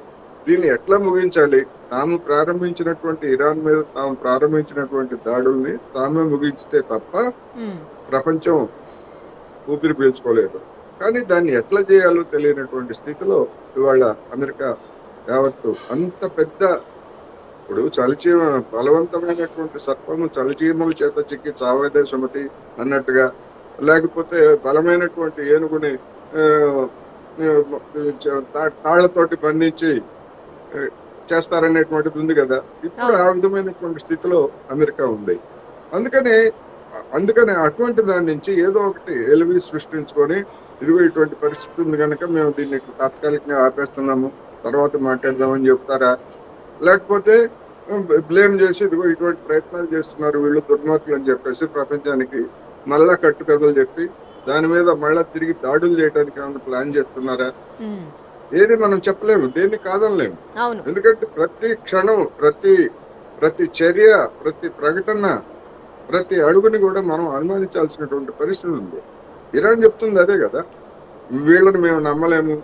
దీన్ని ఎట్లా ముగించాలి? తాము ప్రారంభించినటువంటి ఇరాన్ మీద తాము ప్రారంభించినటువంటి దాడుల్ని తామే ముగించితే తప్ప ప్రపంచం ఊపిరి పీల్చుకోలేదు. కానీ దాన్ని ఎట్లా చేయాలో తెలియనటువంటి స్థితిలో ఇవాళ అమెరికా యావత్తు అంత పెద్ద, ఇప్పుడు చలిచీమ బలవంతమైనటువంటి సర్పము చలిచీమల చేత చిక్కి చావేదే సుమతి అన్నట్టుగా, లేకపోతే బలమైనటువంటి ఏనుగుని తాళ్లతోటి బంధించి చేస్తారనేటువంటిది ఉంది కదా. ఇప్పుడు ఆ విధమైనటువంటి స్థితిలో అమెరికా ఉంది. అందుకనే అటువంటి దాని నుంచి ఏదో ఒకటి ఎలివి సృష్టించుకొని, ఇదిగో ఇటువంటి పరిస్థితి ఉంది కనుక మేము దీన్ని తాత్కాలికంగా ఆపేస్తున్నాము, తర్వాత మాట్లాడదామని చెప్తారా? లేకపోతే బ్లేమ్ చేసి ఇదిగో ఇటువంటి ప్రయత్నాలు చేస్తున్నారు వీళ్ళు దుర్మార్గులు అని చెప్పేసి ప్రపంచానికి మళ్ళా కట్టుకథలు చెప్పి దాని మీద మళ్ళా తిరిగి దాడులు చేయడానికి ఏమైనా ప్లాన్ చేస్తున్నారా? ఏది మనం చెప్పలేము, దేన్ని కాదనలేము. ఎందుకంటే ప్రతి క్షణం, ప్రతి చర్య, ప్రతి ప్రకటన, ప్రతి అడుగుని కూడా మనం అనుమానించాల్సినటువంటి పరిస్థితి ఉంది. ఇరాన్ చెప్తుంది అదే కదా, వీళ్ళని మేము నమ్మలేము,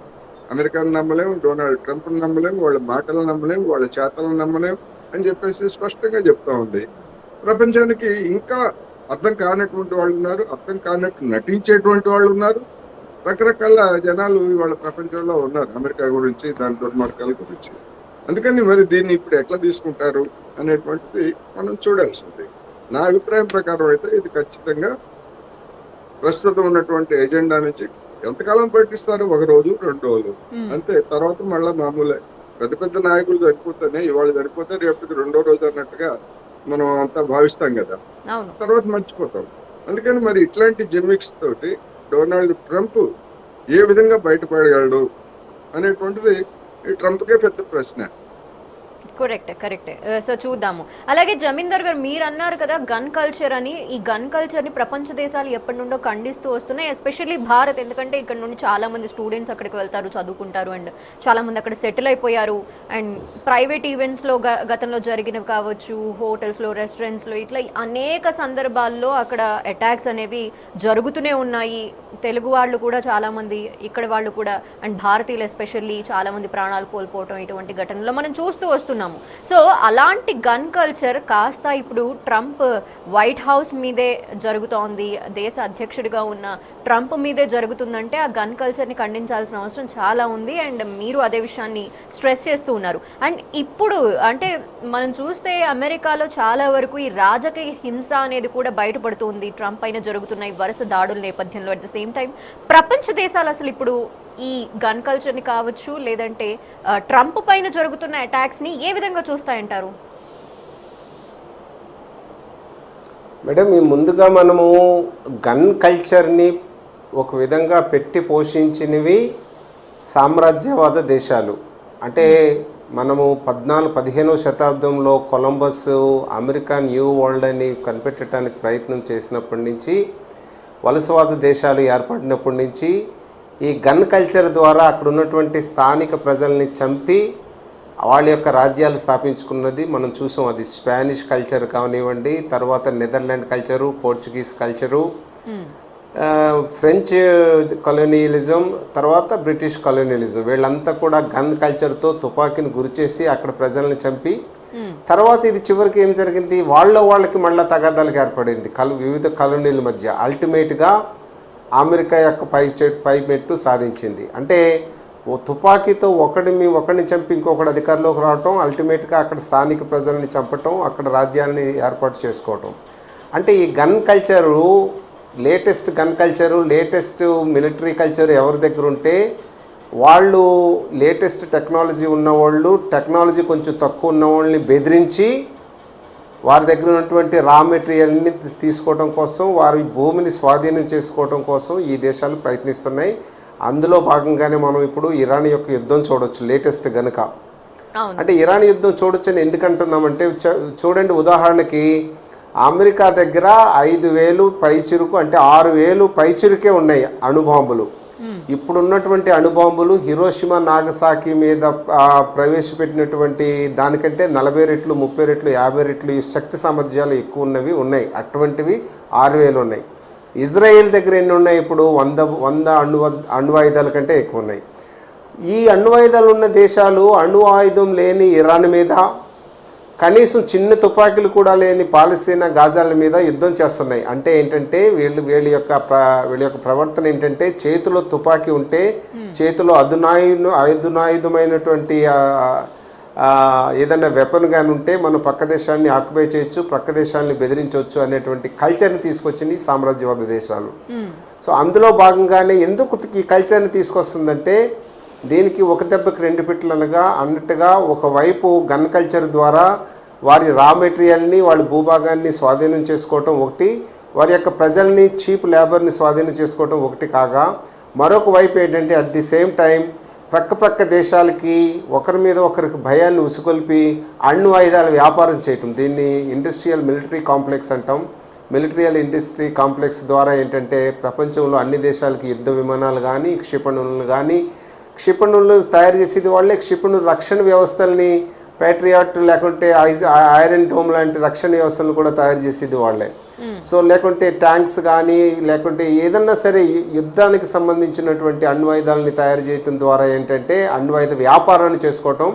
అమెరికాను నమ్మలేము, డొనాల్డ్ ట్రంప్ నమ్మలేము, వాళ్ళ మాటలు నమ్మలేము, వాళ్ళ చేతలను నమ్మలేము అని చెప్పేసి స్పష్టంగా చెప్తా ఉంది. ప్రపంచానికి ఇంకా అర్థం కానటువంటి వాళ్ళు ఉన్నారు, అర్థం కానట్టు నటించేటువంటి వాళ్ళు ఉన్నారు, రకరకాల జనాలు వాళ్ళ ప్రపంచంలో ఉన్నారు అమెరికా గురించి, దాని దుర్మార్గాల గురించి. అందుకని మరి దీన్ని ఇప్పుడు ఎట్లా తీసుకుంటారు అనేటువంటిది మనం చూడాల్సింది. నా అభిప్రాయం ప్రకారం అయితే ఇది ఖచ్చితంగా ప్రస్తుతం ఉన్నటువంటి ఎజెండా నుంచి ఎంతకాలం పట్టిస్తారు? 1 రోజు 2 రోజులు అంతే. తర్వాత మళ్ళా మామూలే. పెద్ద పెద్ద నాయకులు చనిపోతేనే, ఇవాళ చనిపోతే రేపటికి 2వ రోజు అన్నట్టుగా మనం అంతా భావిస్తాం కదా, తర్వాత మర్చిపోతాం. అందుకని మరి ఇట్లాంటి జిమ్మిక్స్ తోటి డొనాల్డ్ ట్రంప్ ఏ విధంగా బయటపడగలడు అనేటువంటిది ఈ ట్రంప్కే పెద్ద ప్రశ్న. కరెక్టే. సో చూద్దాము. అలాగే జమీందర్ గారు, మీరు అన్నారు కదా గన్ కల్చర్ అని. ఈ గన్ కల్చర్ని ప్రపంచ దేశాలు ఎప్పటి నుండో ఖండిస్తూ వస్తున్నాయి, ఎస్పెషల్లీ భారత్. ఎందుకంటే ఇక్కడ నుండి చాలా మంది స్టూడెంట్స్ అక్కడికి వెళ్తారు, చదువుకుంటారు, అండ్ చాలా మంది అక్కడ సెటిల్ అయిపోయారు. అండ్ ప్రైవేట్ ఈవెంట్స్లో గతంలో జరిగినవి కావచ్చు, హోటల్స్లో, రెస్టారెంట్స్లో, ఇట్లా అనేక సందర్భాల్లో అక్కడ అటాక్స్ అనేవి జరుగుతూనే ఉన్నాయి. తెలుగు వాళ్ళు కూడా చాలామంది, ఇక్కడ వాళ్ళు కూడా, అండ్ భారతీయులు ఎస్పెషల్లీ చాలామంది ప్రాణాలు కోల్పోవటం, ఇటువంటి ఘటనలో మనం చూస్తూ వస్తున్నాము. సో అలాంటి గన్ కల్చర్ కాస్త ఇప్పుడు ట్రంప్ వైట్ హౌస్ మీదే జరుగుతోంది, దేశ అధ్యక్షుడిగా ఉన్న ట్రంప్ మీదే జరుగుతుందంటే ఆ గన్ కల్చర్ని ఖండించాల్సిన అవసరం చాలా ఉంది. అండ్ మీరు అదే విషయాన్ని స్ట్రెస్ చేస్తూ ఉన్నారు. అండ్ ఇప్పుడు అంటే మనం చూస్తే అమెరికాలో చాలా వరకు ఈ రాజకీయ హింస అనేది కూడా బయటపడుతుంది ట్రంప్ పైన జరుగుతున్న ఈ వరుస దాడుల నేపథ్యంలో. అట్ ద సేమ్ టైం ప్రపంచ దేశాలు అసలు ఇప్పుడు ఈ గన్ కల్చర్ని కావచ్చు, లేదంటే ట్రంప్ పైన జరుగుతున్న అటాక్స్ని ఏ విధంగా చూస్తాయంటారు? మేడం, ఈ ముందుగా మనము గన్ కల్చర్ని ఒక విధంగా పెట్టి పోషించినవి సామ్రాజ్యవాద దేశాలు. అంటే మనము 14-15వ శతాబ్దంలో కొలంబస్ అమెరికా న్యూ వరల్డ్ అని కనిపెట్టడానికి ప్రయత్నం చేసినప్పటి నుంచి, వలసవాద దేశాలు ఏర్పడినప్పటి నుంచి ఈ గన్ కల్చర్ ద్వారా అక్కడ ఉన్నటువంటి స్థానిక ప్రజల్ని చంపి వాళ్ళ యొక్క రాజ్యాలు స్థాపించుకున్నది మనం చూసాం. అది స్పానిష్ కల్చర్ కానివ్వండి, తర్వాత Netherland culture, Portuguese culture, French colonialism, తర్వాత బ్రిటిష్ కొలోనియలిజం, వీళ్ళంతా కూడా గన్ కల్చర్తో తుపాకీని గురిచేసి అక్కడ ప్రజల్ని చంపి, తర్వాత ఇది చివరికి ఏం జరిగింది, వాళ్ళకి మళ్ళీ తగాదాలకు ఏర్పడింది వివిధ కాలనీల మధ్య. అల్టిమేట్గా అమెరికా యొక్క పై మెట్టు సాధించింది. అంటే ఓ తుపాకీతో ఒకడిని చంపి ఇంకొకటి అధికారంలోకి రావటం, అల్టిమేట్గా అక్కడ స్థానిక ప్రజల్ని చంపటం, అక్కడ రాజ్యాన్ని ఏర్పాటు చేసుకోవటం. అంటే ఈ gun culture, latest gun culture, latest military culture ఎవరి దగ్గర ఉంటే వాళ్ళు లేటెస్ట్ టెక్నాలజీ ఉన్నవాళ్ళు, టెక్నాలజీ కొంచెం తక్కువ ఉన్న వాళ్ళని బెదిరించి వారి దగ్గర ఉన్నటువంటి రా మెటీరియల్ని తీసుకోవడం కోసం, వారి భూమిని స్వాధీనం చేసుకోవడం కోసం ఈ దేశాలు ప్రయత్నిస్తున్నాయి. అందులో భాగంగానే మనం ఇప్పుడు ఇరాన్ యొక్క యుద్ధం చూడొచ్చు, లేటెస్ట్ గనుక. అంటే ఇరాన్ యుద్ధం చూడొచ్చని ఎందుకంటున్నామంటే, చూడండి, ఉదాహరణకి అమెరికా దగ్గర 5,000 పైచిరుకు, అంటే 6,000 పైచిరుకే ఉన్నాయి అణుబాంబులు. ఇప్పుడున్నటువంటి అణుబాంబులు హిరోషిమా నాగసాకి మీద ప్రవేశపెట్టినటువంటి దానికంటే 40 రెట్లు, 30 రెట్లు, 50 రెట్లు శక్తి సామర్థ్యాలు ఎక్కువ ఉన్నాయి. అటువంటివి 6,000 ఉన్నాయి. ఇజ్రాయెల్ దగ్గర ఎన్ని ఉన్నాయి ఇప్పుడు? 100 అణ్వాయుధాల కంటే ఎక్కువ ఉన్నాయి. ఈ అణ్వాయుధాలు ఉన్న దేశాలు అణు ఆయుధం లేని ఇరాన్ మీద, కనీసం చిన్న తుపాకీలు కూడా లేని పాలస్తీనా, గాజాల మీద యుద్ధం చేస్తున్నాయి. అంటే ఏంటంటే వీళ్ళ యొక్క ప్రవర్తన ఏంటంటే, చేతిలో తుపాకీ ఉంటే చేతిలో అధునాయుధమైనటువంటి ఏదైనా వెపన్ కానీ ఉంటే మనం పక్క దేశాన్ని ఆక్యుపై చేయొచ్చు, పక్క దేశాన్ని బెదిరించవచ్చు అనేటువంటి కల్చర్ని తీసుకొచ్చింది సామ్రాజ్యవాద దేశాలు. సో అందులో భాగంగానే ఎందుకు ఈ కల్చర్ని తీసుకొస్తుందంటే, దీనికి ఒక దెబ్బకి 2 పిట్టలు అన్నట్టుగా ఒకవైపు గన్ కల్చర్ ద్వారా వారి రా మెటీరియల్ని, వాళ్ళ భూభాగాన్ని స్వాధీనం చేసుకోవటం ఒకటి, వారి యొక్క ప్రజల్ని, చీప్ లేబర్ని స్వాధీనం చేసుకోవటం ఒకటి కాగా, మరొక వైపు ఏంటంటే అట్ ది సేమ్ టైం ప్రక్క దేశాలకి ఒకరి మీద ఒకరికి భయాన్ని ఉసుకొల్పి అణ్వు ఆయుధాల వ్యాపారం చేయటం. దీన్ని ఇండస్ట్రియల్ మిలిటరీ కాంప్లెక్స్ అంటాం. మిలిటరియల్ ఇండస్ట్రీ కాంప్లెక్స్ ద్వారా ఏంటంటే ప్రపంచంలో అన్ని దేశాలకి యుద్ధ విమానాలు కానీ, క్షిపణులు తయారు చేసేది వాళ్ళే. క్షిపణుల రక్షణ వ్యవస్థల్ని, ప్యాట్రియాట్ లేకుంటే ఐరన్ డోమ్ లాంటి రక్షణ వ్యవస్థలను కూడా తయారు చేసేది వాళ్ళే. సో లేకుంటే ట్యాంక్స్ కానీ, లేకుంటే ఏదన్నా సరే యుద్ధానికి సంబంధించినటువంటి అణ్వాయుధాలని తయారు చేయడం ద్వారా ఏంటంటే అణ్వాయుధ వ్యాపారాన్ని చేసుకోవటం,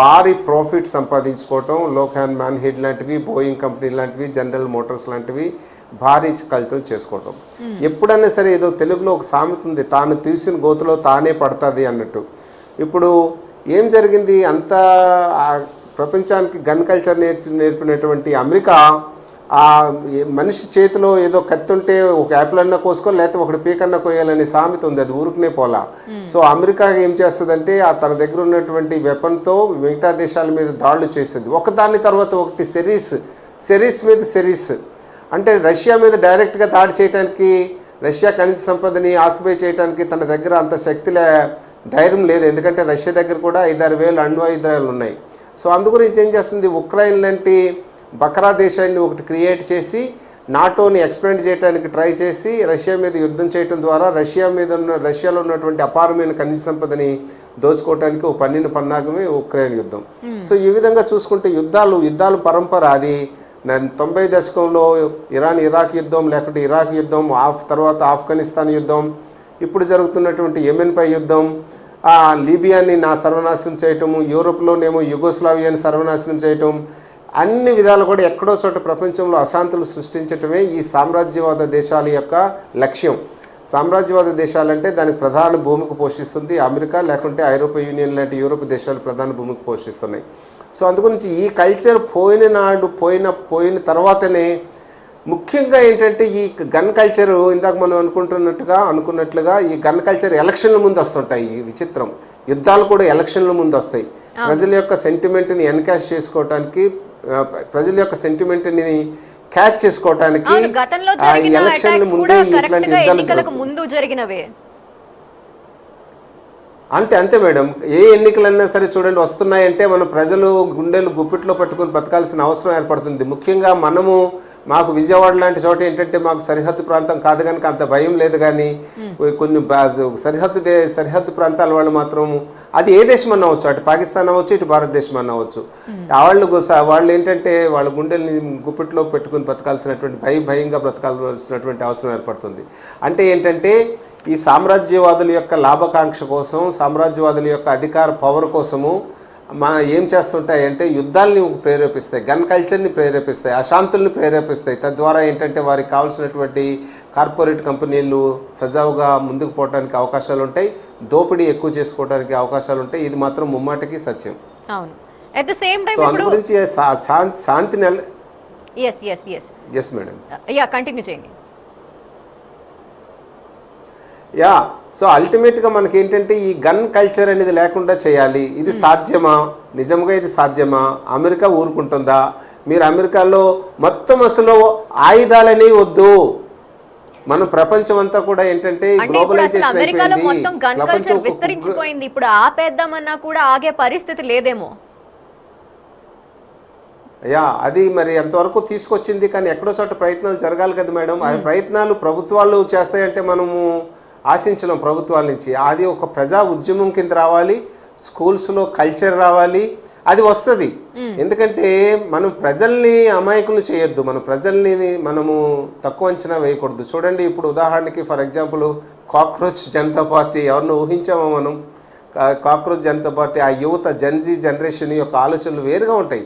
భారీ ప్రాఫిట్ సంపాదించుకోవటం. లోక్హ్యాన్ మ్యాన్హీడ్ లాంటివి, బోయింగ్ కంపెనీ లాంటివి, జనరల్ మోటార్స్ లాంటివి భారీ కల్చర్ చేసుకోవటం. ఎప్పుడైనా సరే ఏదో తెలుగులో ఒక సామెత ఉంది, తాను తీసిన గోతులో తానే పడుతుంది అన్నట్టు. ఇప్పుడు ఏం జరిగింది, అంతా ప్రపంచానికి గన్ కల్చర్ నేర్పినటువంటి అమెరికా మనిషి చేతిలో ఏదో కత్తి ఉంటే ఒక యాపిల్ అన్నా కోసుకో, లేకపోతే ఒకటి పీకన్నా కోయాలనే సామెత ఉంది, అది ఊరుకునే పోలా. సో అమెరికా ఏం చేస్తుందంటే తన దగ్గర ఉన్నటువంటి వెపన్తో మిగతా దేశాల మీద దాడులు చేసింది, ఒకదాని తర్వాత ఒకటి. సిరీస్ మీద సిరీస్. అంటే రష్యా మీద డైరెక్ట్గా దాడి చేయడానికి, రష్యా ఖనిజ సంపదని ఆక్యుపై చేయడానికి తన దగ్గర అంత ధైర్యం లేదు. ఎందుకంటే రష్యా దగ్గర కూడా 5-6 అణ్వాయుధాలు ఉన్నాయి. సో అందుగురించి ఏం చేస్తుంది, ఉక్రెయిన్ లాంటి బకరా దేశాన్ని ఒకటి క్రియేట్ చేసి నాటోని ఎక్స్పాండ్ చేయడానికి ట్రై చేసి రష్యా మీద యుద్ధం చేయడం ద్వారా రష్యాలో ఉన్నటువంటి అపారమైన ఖనిజ సంపదని దోచుకోవడానికి ఒక పన్నిన పన్నాగమే ఉక్రెయిన్ యుద్ధం. సో ఈ విధంగా చూసుకుంటే యుద్ధాలు పరంపర. అది 90 దశకంలో ఇరాక్ యుద్ధం, లేకుంటే ఇరాక్ యుద్ధం, తర్వాత ఆఫ్ఘనిస్తాన్ యుద్ధం, ఇప్పుడు జరుగుతున్నటువంటి యెమెన్పై యుద్ధం, లీబియాని సర్వనాశనం చేయటము, యూరోప్లోనేమో యుగోస్లావియాని సర్వనాశనం చేయటం, అన్ని విధాలు కూడా ఎక్కడో చోట ప్రపంచంలో అశాంతులు సృష్టించటమే ఈ సామ్రాజ్యవాద దేశాల యొక్క లక్ష్యం. సామ్రాజ్యవాద దేశాలంటే దానికి ప్రధాన భూమికి పోషిస్తుంది అమెరికా, లేకుంటే ఐరోపియన్ యూనియన్ లాంటి యూరోప్ దేశాలు ప్రధాన భూమికి పోషిస్తున్నాయి. సో అందుగురించి ఈ కల్చర్ పోయిన తర్వాతనే ముఖ్యంగా ఏంటంటే ఈ గన్ కల్చర్, ఇందాక మనం అనుకున్నట్లుగా ఈ గన్ కల్చర్ ఎలక్షన్ల ముందు వస్తుంటాయి. ఈ విచిత్రం, యుద్ధాలు కూడా ఎలక్షన్ల ముందు వస్తాయి. ప్రజల యొక్క సెంటిమెంట్ని ఎన్కాష్ చేసుకోవటానికి, ప్రజల యొక్క సెంటిమెంట్ని క్యాచ్ చేసుకోవటానికి ఎలక్షన్ ముందే ఇట్లాంటి యుద్ధాలు ముందు జరిగినవే. అంతే మేడం. ఏ ఎన్నికలన్నా సరే చూడండి వస్తున్నాయంటే మన ప్రజలు గుండెలు గుప్పిట్లో పట్టుకుని బతకాల్సిన అవసరం ఏర్పడుతుంది. ముఖ్యంగా మాకు విజయవాడ లాంటి చోట ఏంటంటే మాకు సరిహద్దు ప్రాంతం కాదు కనుక అంత భయం లేదు. కానీ కొన్ని సరిహద్దు ప్రాంతాల వాళ్ళు మాత్రం అది ఏ దేశం అన్న అవ్వచ్చు, అటు పాకిస్తాన్ అవ్వచ్చు, ఇటు భారతదేశం అన్న అవ్వచ్చు, వాళ్ళు ఏంటంటే వాళ్ళ గుండెల్ని గుప్పిట్లో పెట్టుకుని బతకాల్సినటువంటి భయంగా బ్రతకాల్సినటువంటి అవసరం ఏర్పడుతుంది. అంటే ఏంటంటే ఈ సామ్రాజ్యవాదుల యొక్క లాభకాంక్ష కోసం, సామ్రాజ్యవాదుల యొక్క అధికార పవర్ కోసము ఏం చేస్తుంటాయంటే యుద్ధాలని ప్రేరేపిస్తాయి, గన్ కల్చర్ని ప్రేరేపిస్తాయి, అశాంతుల్ని ప్రేరేపిస్తాయి. తద్వారా ఏంటంటే వారికి కావాల్సినటువంటి కార్పొరేట్ కంపెనీలు సజావుగా ముందుకు పోవడానికి అవకాశాలు ఉంటాయి, దోపిడీ ఎక్కువ చేసుకోవడానికి అవకాశాలు ఉంటాయి. ఇది మాత్రం ముమ్మాటికి సత్యం. అవును. At the same time so అందు గురించి శాంతి ఎస్ మేడం. కంటిన్యూ చేయండి. సో అల్టిమేట్గా మనకి ఏంటంటే ఈ గన్ కల్చర్ అనేది లేకుండా చేయాలి. ఇది సాధ్యమా? నిజంగా ఇది సాధ్యమా? అమెరికా ఊరుకుంటుందా? మీరు అమెరికాలో మొత్తం అసలు ఆయుధాలని వద్దు, మన ప్రపంచం అంతా కూడా ఏంటంటే గ్లోబలైజేషన్ అయిపోయింది, విస్తరించిపోయింది. ఇప్పుడు ఆపేద్దామన్నా కూడా ఆగే పరిస్థితి లేదేమో. అది మరి ఎంతవరకు తీసుకొచ్చింది, కానీ ఎక్కడో చోట ప్రయత్నాలు జరగాలి కదా మేడం. ఆ ప్రయత్నాలు ప్రభుత్వాలు చేస్తాయంటే మనము ఆశించలేం ప్రభుత్వాల నుంచి. అది ఒక ప్రజా ఉద్యమం కింద రావాలి, స్కూల్స్లో కల్చర్ రావాలి, అది వస్తుంది. ఎందుకంటే మనం ప్రజల్ని అమాయకులు చేయొద్దు, మన ప్రజల్ని మనము తక్కువ అంచనా వేయకూడదు. చూడండి ఇప్పుడు ఉదాహరణకి for example cockroach Janata party ఎవరిని ఊహించామో మనం? కాక్రోచ్ జనతా పార్టీ ఆ యువత జెన్జీ జనరేషన్ యొక్క ఆలోచనలు వేరుగా ఉంటాయి.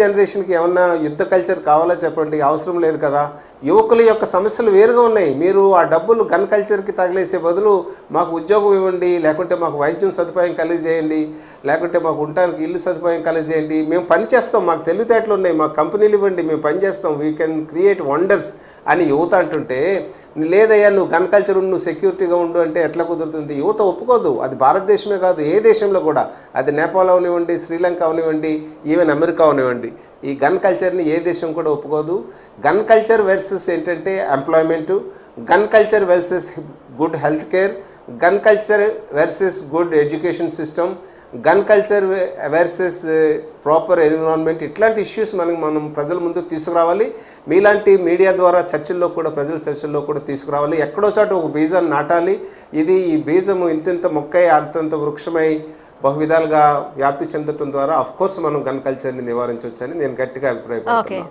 జనరేషన్కి ఏమన్నా యుద్ధ కల్చర్ కావాలా చెప్పండి? అవసరం లేదు కదా. యువకుల యొక్క సమస్యలు వేరుగా ఉన్నాయి. మీరు ఆ డబ్బులు గన్ కల్చర్కి తగిలేసే బదులు మాకు ఉద్యోగం ఇవ్వండి, లేకుంటే మాకు వైద్యం సదుపాయం కలిగజేయండి, లేకుంటే మాకు ఉండటానికి ఇల్లు సదుపాయం కలిగజేయండి, మేము పని చేస్తాం, మాకు తెలివితేటలు ఉన్నాయి, మాకు కంపెనీలు ఇవ్వండి, మేము పని చేస్తాం, వీ కెన్ క్రియేట్ వండర్స్ అని యువత అంటుంటే, లేదయ్యా నువ్వు గన్ కల్చర్ ఉండు, సెక్యూరిటీగా ఉండు అంటే ఎట్లా కుదురుతుంది? యువత ఒప్పుకోదు. అది భారతదేశమే కాదు, ఏ దేశంలో కూడా, అది నేపాల్ అవనివ్వండి, శ్రీలంక అవనివ్వండి, ఈవెన్ అమెరికా అవనివ్వండి, ఈ గన్ కల్చర్ని ఏ దేశం కూడా ఒప్పుకోదు. గన్ కల్చర్ వర్సెస్ ఏంటంటే employment, gun culture versus good health care, gun culture versus good education system, gun culture versus proper environment, ఇట్లాంటి ఇష్యూస్ మనం ప్రజల ముందుకు తీసుకురావాలి. మీలాంటి మీడియా ద్వారా చర్చల్లో కూడా, ప్రజల చర్చల్లో కూడా తీసుకురావాలి. ఎక్కడో చోట ఒక బీజాన్ని నాటాలి. ఈ బీజము ఇంత మొక్కై అంతంత వృక్షమై బహువిధాలుగా వ్యాప్తి చెందటం ద్వారా అఫ్కోర్స్ మనం గన్ కల్చర్ని నివారించవచ్చు అని నేను గట్టిగా అభిప్రాయపడుతున్నాను.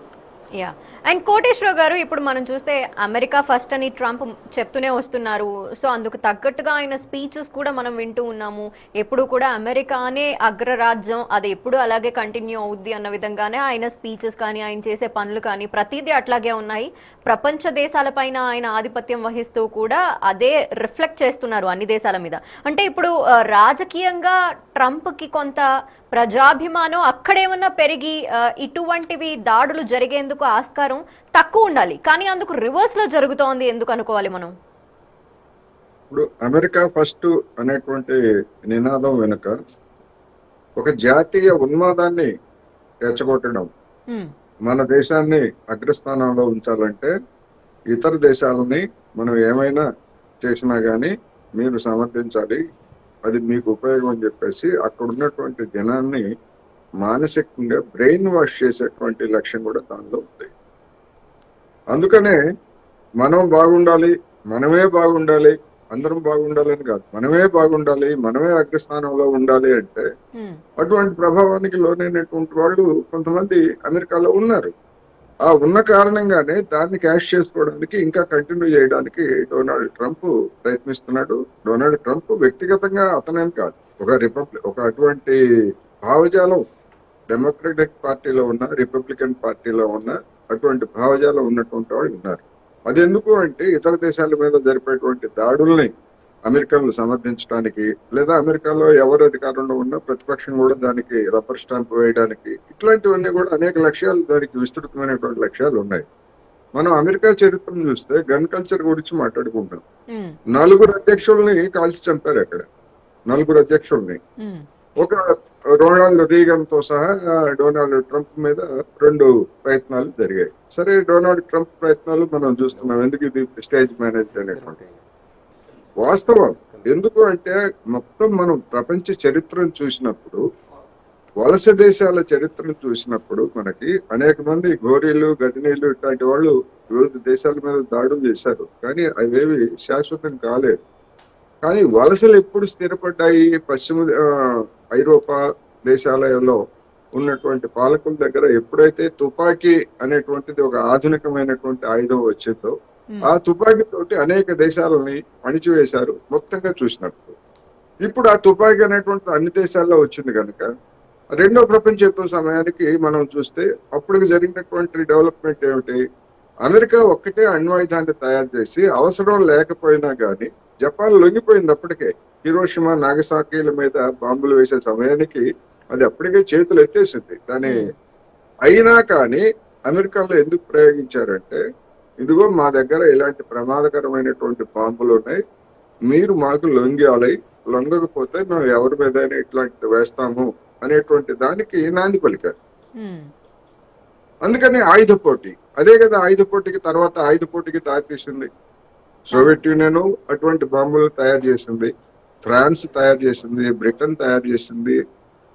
అండ్ కోటేశ్వరరావు గారు, ఇప్పుడు మనం చూస్తే అమెరికా ఫస్ట్ అని ట్రంప్ చెప్తూనే వస్తున్నారు. సో అందుకు తగ్గట్టుగా ఆయన స్పీచెస్ కూడా మనం వింటూ ఉన్నాము. ఎప్పుడు కూడా అమెరికానే అగ్రరాజ్యం, అది ఎప్పుడు అలాగే కంటిన్యూ అవుద్ది అన్న విధంగానే ఆయన స్పీచెస్ కానీ, ఆయన చేసే పనులు కానీ ప్రతిదీ అట్లాగే ఉన్నాయి. ప్రపంచ దేశాలపైన ఆయన ఆధిపత్యం వహిస్తూ కూడా అదే రిఫ్లెక్ట్ చేస్తున్నారు అన్ని దేశాల మీద. అంటే ఇప్పుడు రాజకీయంగా ట్రంప్కి కొంత ప్రజాభిమానం అక్కడేమన్నా పెరిగి ఇటువంటివి దాడులు జరిగేందుకు ఆస్కారం తక్కువ ఉండాలి, కానీ అందుకు రివర్స్ లో జరుగుతోంది ఎందుకు అనుకోవాలి మనం? ఇప్పుడు అమెరికా ఫస్ట్ అనేటువంటి నినాదం వెనుక ఒక జాతీయ ఉన్మాదాన్ని రెచ్చగొట్టడం, మన దేశాన్ని అగ్రస్థానంలో ఉంచాలంటే ఇతర దేశాలని మనం ఏమైనా చేసినా గానీ మీరు సమర్థించాలి, అది మీకు ఉపయోగం అని చెప్పేసి అక్కడ ఉన్నటువంటి జనాన్ని మానసికంగా బ్రెయిన్ వాష్ చేసేటువంటి లక్ష్యం కూడా దానిలో ఉంది. అందుకనే మనం బాగుండాలి, మనమే బాగుండాలి, అందరం బాగుండాలని కాదు, మనమే బాగుండాలి, మనమే అగ్రస్థానంలో ఉండాలి అంటే అటువంటి ప్రభావానికి లోనైనటువంటి వాళ్ళు కొంతమంది అమెరికాలో ఉన్నారు. ఆ ఉన్న కారణంగానే దాన్ని క్యాష్ చేసుకోవడానికి, ఇంకా కంటిన్యూ చేయడానికి డొనాల్డ్ ట్రంప్ ప్రయత్నిస్తున్నాడు. డొనాల్డ్ ట్రంప్ వ్యక్తిగతంగా అతనేం కాదు, ఒక అటువంటి భావజాలం డెమోక్రటిక్ పార్టీలో ఉన్న, రిపబ్లికన్ పార్టీలో ఉన్న అటువంటి భావజాలం ఉన్నటువంటి వాళ్ళు ఉన్నారు. అది ఎందుకు అంటే ఇతర దేశాల మీద జరిపేటువంటి దాడుల్ని అమెరికాను సమర్థించడానికి, లేదా అమెరికాలో ఎవరు అధికారంలో ఉన్నా ప్రతిపక్షం కూడా దానికి రబ్బర్ స్టాంప్ వేయడానికి, ఇట్లాంటివన్నీ కూడా అనేక లక్ష్యాలు, దానికి విస్తృతమైనటువంటి లక్ష్యాలు ఉన్నాయి. మనం అమెరికా చరిత్రను చూస్తే గన్ కల్చర్ గురించి మాట్లాడుకుంటాం. 4 అధ్యక్షుల్ని కాల్చి చంపారు అక్కడ, 4 అధ్యక్షుల్ని. ఒక రొనాల్డ్ రీగన్ తో సహా డొనాల్డ్ ట్రంప్ మీద 2 ప్రయత్నాలు జరిగాయి. సరే, డొనాల్డ్ ట్రంప్ ప్రయత్నాలు మనం చూస్తున్నాం, ఎందుకు ఇది స్టేజ్ మేనేజ్ అనేటువంటి. వాస్తవం. ఎందుకు అంటే మొత్తం మనం ప్రపంచ చరిత్రను చూసినప్పుడు, వలస దేశాల చరిత్రను చూసినప్పుడు మనకి అనేక మంది ఘోరీలు గజనీలు ఇట్లాంటి వాళ్ళు వివిధ దేశాల మీద దాడులు చేశారు, కానీ అవేవి శాశ్వతం కాలేదు. కానీ వలసలు ఎప్పుడు స్థిరపడ్డాయి? ఐరోపా దేశాలలో ఉన్నటువంటి పాలకుల దగ్గర ఎప్పుడైతే తుపాకీ అనేటువంటిది ఒక ఆధునికమైనటువంటి ఆయుధం వచ్చిందో, ఆ తుపాకీ తోటి అనేక దేశాలని అణిచివేశారు మొత్తంగా చూసినప్పుడు. ఇప్పుడు ఆ తుపాకీ అనేటువంటిది అన్ని దేశాల్లో వచ్చింది కనుక రెండో ప్రపంచ యుద్ధం సమయానికి మనం చూస్తే అప్పుడు జరిగినటువంటి డెవలప్మెంట్ ఏమిటి? అమెరికా ఒక్కటే అణ్వాయుధాన్ని తయారు చేసి అవసరం లేకపోయినా కానీ జపాన్ లొంగిపోయింది అప్పటికే. హిరోషిమా నాగసాకిల మీద బాంబులు వేసే సమయానికి అది అప్పటికే చేతులు ఎత్తేసింది. దాని అయినా కానీ అమెరికాలో ఎందుకు ప్రయోగించారంటే, ఇదిగో మా దగ్గర ఇలాంటి ప్రమాదకరమైనటువంటి బాంబులు ఉన్నాయి, మీరు మాకు లొంగాలి, లొంగకపోతే మేము ఎవరి మీద ఇట్లాంటి వేస్తాము అనేటువంటి దానికి నాంది పలికారు. అందుకని ఆయుధ పోటీ, అదే కదా ఆయుధ పోటీకి తర్వాత ఆయుధ పోటీకి దారితీసింది. సోవియట్ యూనియన్ అటువంటి బాంబులు తయారు చేసింది, ఫ్రాన్స్ తయారు చేసింది, బ్రిటన్ తయారు చేసింది,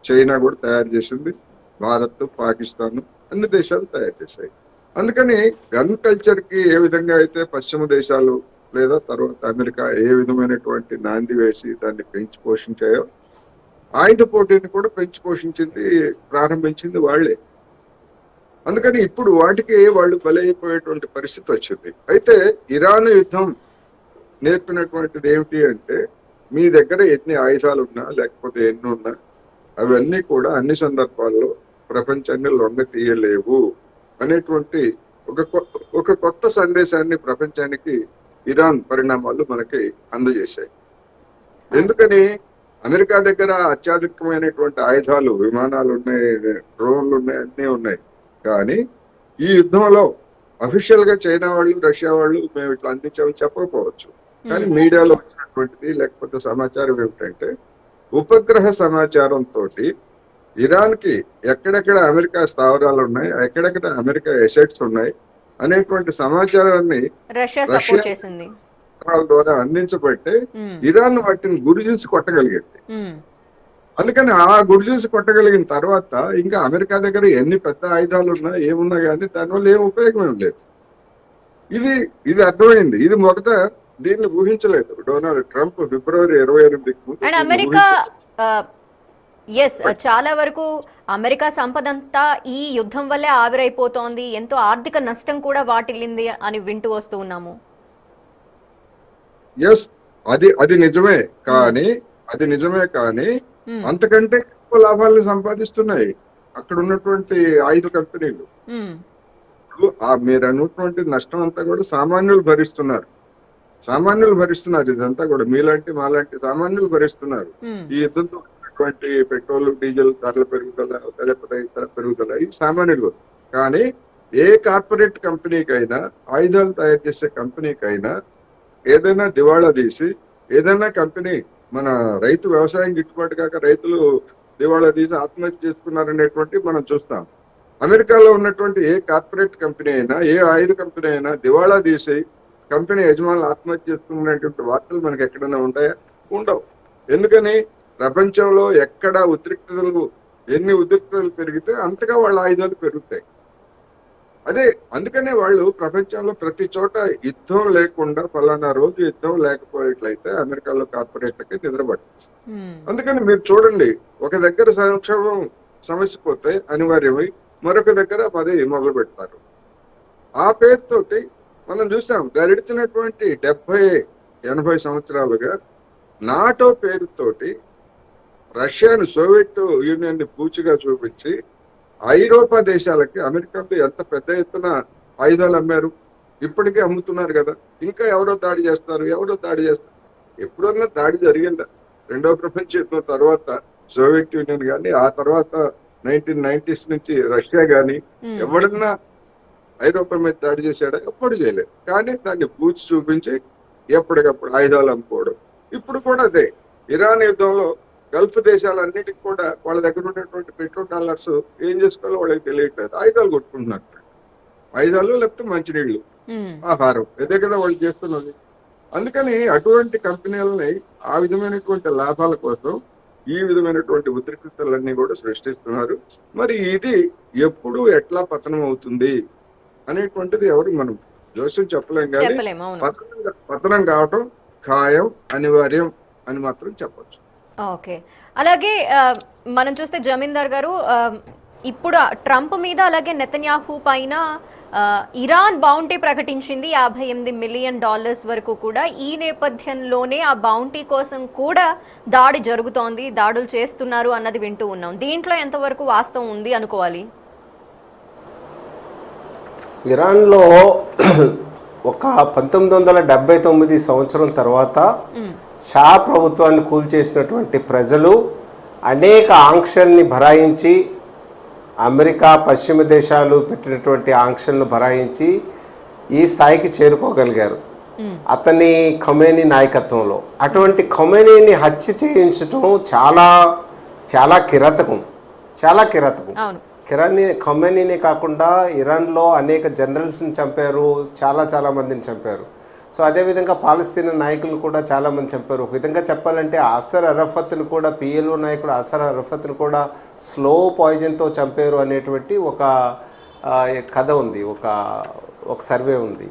చైనా కూడా తయారు చేసింది, భారత్, పాకిస్తాన్ అన్ని దేశాలు తయారు చేశాయి. అందుకని గన్ కల్చర్ కి ఏ విధంగా అయితే పశ్చిమ దేశాలు లేదా తర్వాత అమెరికా ఏ విధమైనటువంటి నాంది వేసి దాన్ని పెంచి పోషించాయో, ఆయుధ పోటీని కూడా పెంచి పోషించింది, ప్రారంభించింది వాళ్లే. అందుకని ఇప్పుడు వాటికి వాళ్ళు బలైపోయేటువంటి పరిస్థితి వచ్చింది. అయితే ఇరాన్ యుద్ధం నేర్పినటువంటిది ఏమిటి అంటే, మీ దగ్గర ఎన్ని ఆయుధాలు ఉన్నా లేకపోతే ఎన్ని ఉన్నా అవన్నీ కూడా అన్ని సందర్భాల్లో ప్రపంచాన్ని లొంగ తీయలేవు అనేటువంటి ఒక కొత్త సందేశాన్ని ప్రపంచానికి ఇరాన్ పరిణామాలు మనకి అందజేశాయి. ఎందుకని అమెరికా దగ్గర అత్యాధునికమైనటువంటి ఆయుధాలు, విమానాలు ఉన్నాయి, డ్రోన్లు ఉన్నాయి, అన్నీ ఉన్నాయి. కానీ ఈ యుద్ధంలో అఫీషియల్ గా చైనా వాళ్ళు, రష్యా వాళ్ళు మేము ఇట్లా అందించామని చెప్పకపోవచ్చు, కానీ మీడియాలో వచ్చినటువంటిది లేకపోతే సమాచారం ఏమిటంటే, ఉపగ్రహ సమాచారంతో ఇరాన్ కి ఎక్కడెక్కడ అమెరికా స్థావరాలు ఉన్నాయి, ఎక్కడెక్కడ అమెరికా ఎసెట్స్ ఉన్నాయి అనేటువంటి సమాచారాన్ని రష్యా ద్వారా అందించబట్టే ఇరాన్ వాటిని గురి చూసి కొట్టగలిగింది. అందుకని ఆ గురి చూసి కొట్టగలిగిన తర్వాత ఇంకా అమెరికా దగ్గర ఎన్ని పెద్ద ఆయుధాలు ఉన్నా ఏమున్నా కానీ దానివల్ల ఏం ఉపయోగం ఏం లేదు. ఇది అర్థమైంది. ఇది మొదట దీన్ని ఊహించలేదు Donald Trump February 28 and America చాలా వరకు అమెరికా సంపద అంతా ఈ యుద్ధం వల్లే ఆవిరైపోతోంది, ఎంతో ఆర్థిక నష్టం కూడా వాటిల్లింది అని వింటూ వస్తూ ఉన్నాము. అది నిజమే కానీ అంతకంటే ఎక్కువ లాభాలను సంపాదిస్తున్నాయి అక్కడ ఉన్నటువంటి ఆయుధ కంపెనీలు. మీరు అన్నటువంటి నష్టం అంతా కూడా సామాన్యులు భరిస్తున్నారు. ఇదంతా కూడా మీలాంటి మాలాంటి సామాన్యులు భరిస్తున్నారు. ఈ యుద్ధంతో ఉన్నటువంటి పెట్రోల్ డీజిల్ ధరల పెరుగుదల, లేకపోతే ఇతర పెరుగుదల, ఇది సామాన్యులు. కానీ ఏ కార్పొరేట్ కంపెనీకైనా, ఆయుధాలు తయారు చేసే కంపెనీకైనా ఏదైనా దివాళా తీసి, ఏదైనా కంపెనీ మన రైతు వ్యవసాయం గిట్టుబాటు కాక రైతులు దివాళా తీసి ఆత్మహత్య చేసుకున్నారనేటువంటి మనం చూస్తాం. అమెరికాలో ఉన్నటువంటి ఏ కార్పొరేట్ కంపెనీ అయినా, ఏ ఆయుధ కంపెనీ అయినా దివాళా తీసి కంపెనీ యజమానులు ఆత్మహత్య చేసుకున్నటువంటి వార్తలు మనకి ఎక్కడైనా ఉంటాయా? ఉండవు. ఎందుకని? ప్రపంచంలో ఎక్కడ ఎన్ని ఉద్రిక్తతలు పెరిగితే అంతగా వాళ్ళ ఆయుధాలు పెరుగుతాయి. అందుకనే వాళ్ళు ప్రపంచంలో ప్రతి చోట యుద్ధం లేకుండా, ఫలానా రోజు యుద్ధం లేకపోయేట్లయితే అమెరికాలో కార్పొరేట్లకి నిద్రపడుతుంది. అందుకని మీరు చూడండి, ఒక దగ్గర సంక్షోభం సమస్య పోతే అనివార్యమై మరొక దగ్గర మరి మొదలు పెడతారు. ఆ పేరుతోటి మనం చూసాం గడిచినటువంటి 70-80 సంవత్సరాలుగా నాటో పేరుతోటి రష్యాను, సోవియట్ యూనియన్ ని పూచిగా చూపించి ఐరోపా దేశాలకి అమెరికాతో ఎంత పెద్ద ఎత్తున ఆయుధాలు అమ్మారు, ఇప్పటికే అమ్ముతున్నారు కదా. ఇంకా ఎవరో దాడి చేస్తారు. ఎప్పుడన్నా దాడి జరిగిందా? రెండవ ప్రపంచ యుద్ధం తర్వాత సోవియట్ యూనియన్ కానీ, ఆ తర్వాత 1990s నుంచి రష్యా కానీ ఎవడన్నా ఐరోపా మీద దాడి చేశాడా? ఎప్పుడు చేయలేదు. కానీ దాన్ని పూచి చూపించి ఎప్పటికప్పుడు ఆయుధాలు అమ్ముకోవడం. ఇప్పుడు కూడా అదే. ఇరాన్ యుద్ధంలో గల్ఫ్ దేశాలన్నిటికి కూడా వాళ్ళ దగ్గర ఉన్నటువంటి పెట్రోల్ డాలర్స్ ఏం చేసుకోవాలో వాళ్ళకి తెలియట్లేదు, ఆయుధాలు కొట్టుకుంటున్నారు. ఆయుధాలు లేకపోతే మంచినీళ్లు, ఆహారం, ఇదే కదా వాళ్ళు చేస్తున్నది. అందుకని అటువంటి కంపెనీలని ఆ విధమైనటువంటి లాభాల కోసం ఈ విధమైనటువంటి ఉద్రిక్తతలన్నీ కూడా సృష్టిస్తున్నారు. మరి ఇది ఎప్పుడు ఎట్లా పతనం అవుతుంది అనేటువంటిది ఎవరు మనం జోస్యం చెప్పలేం, కానీ చెప్పలేము. అవును. పతనం కావటం ఖాయం, అనివార్యం అని మాత్రం చెప్పొచ్చు. ఓకే. అలాగే మనం చూస్తే జమీందార్ గారు, ఇప్పుడు ట్రంప్ మీద అలాగే నెతన్యాహు పైన ఇరాన్ బౌంటీ ప్రకటించింది $58 మిలియన్ వరకు కూడా. ఈ నేపథ్యంలోనే ఆ బౌంటీ కోసం కూడా దాడి జరుగుతోంది, దాడులు చేస్తున్నారు అన్నది వింటూ ఉన్నాం. దీంట్లో ఎంతవరకు వాస్తవం ఉంది అనుకోవాలి? ఇరాన్లో ఒక 1979 సంవత్సరం తర్వాత షా ప్రభుత్వాన్ని కూల్చేసినటువంటి ప్రజలు అనేక ఆంక్షల్ని భరాయించి, అమెరికా పశ్చిమ దేశాలు పెట్టినటువంటి ఆంక్షలను భరాయించి ఈ స్థాయికి చేరుకోగలిగారు అతని ఖొమేనీ నాయకత్వంలో. అటువంటి ఖొమేనీని హత్య చేయించడం చాలా చాలా కిరాతకం, చాలా కిరాతకం. ఖొమేనీనే కాకుండా ఇరాన్లో అనేక జనరల్స్ని చంపారు, చాలా మందిని చంపారు. సో అదేవిధంగా పాలస్తీనా నాయకులను కూడా చాలామంది చంపారు. ఒక విధంగా చెప్పాలంటే అసర్ అరఫత్ను కూడా, పిఎల్ఓ నాయకుడు అసర్ అరఫత్ను కూడా స్లో పాయిజన్తో చంపారు అనేటువంటి ఒక కథ ఉంది, ఒక సర్వే ఉంది.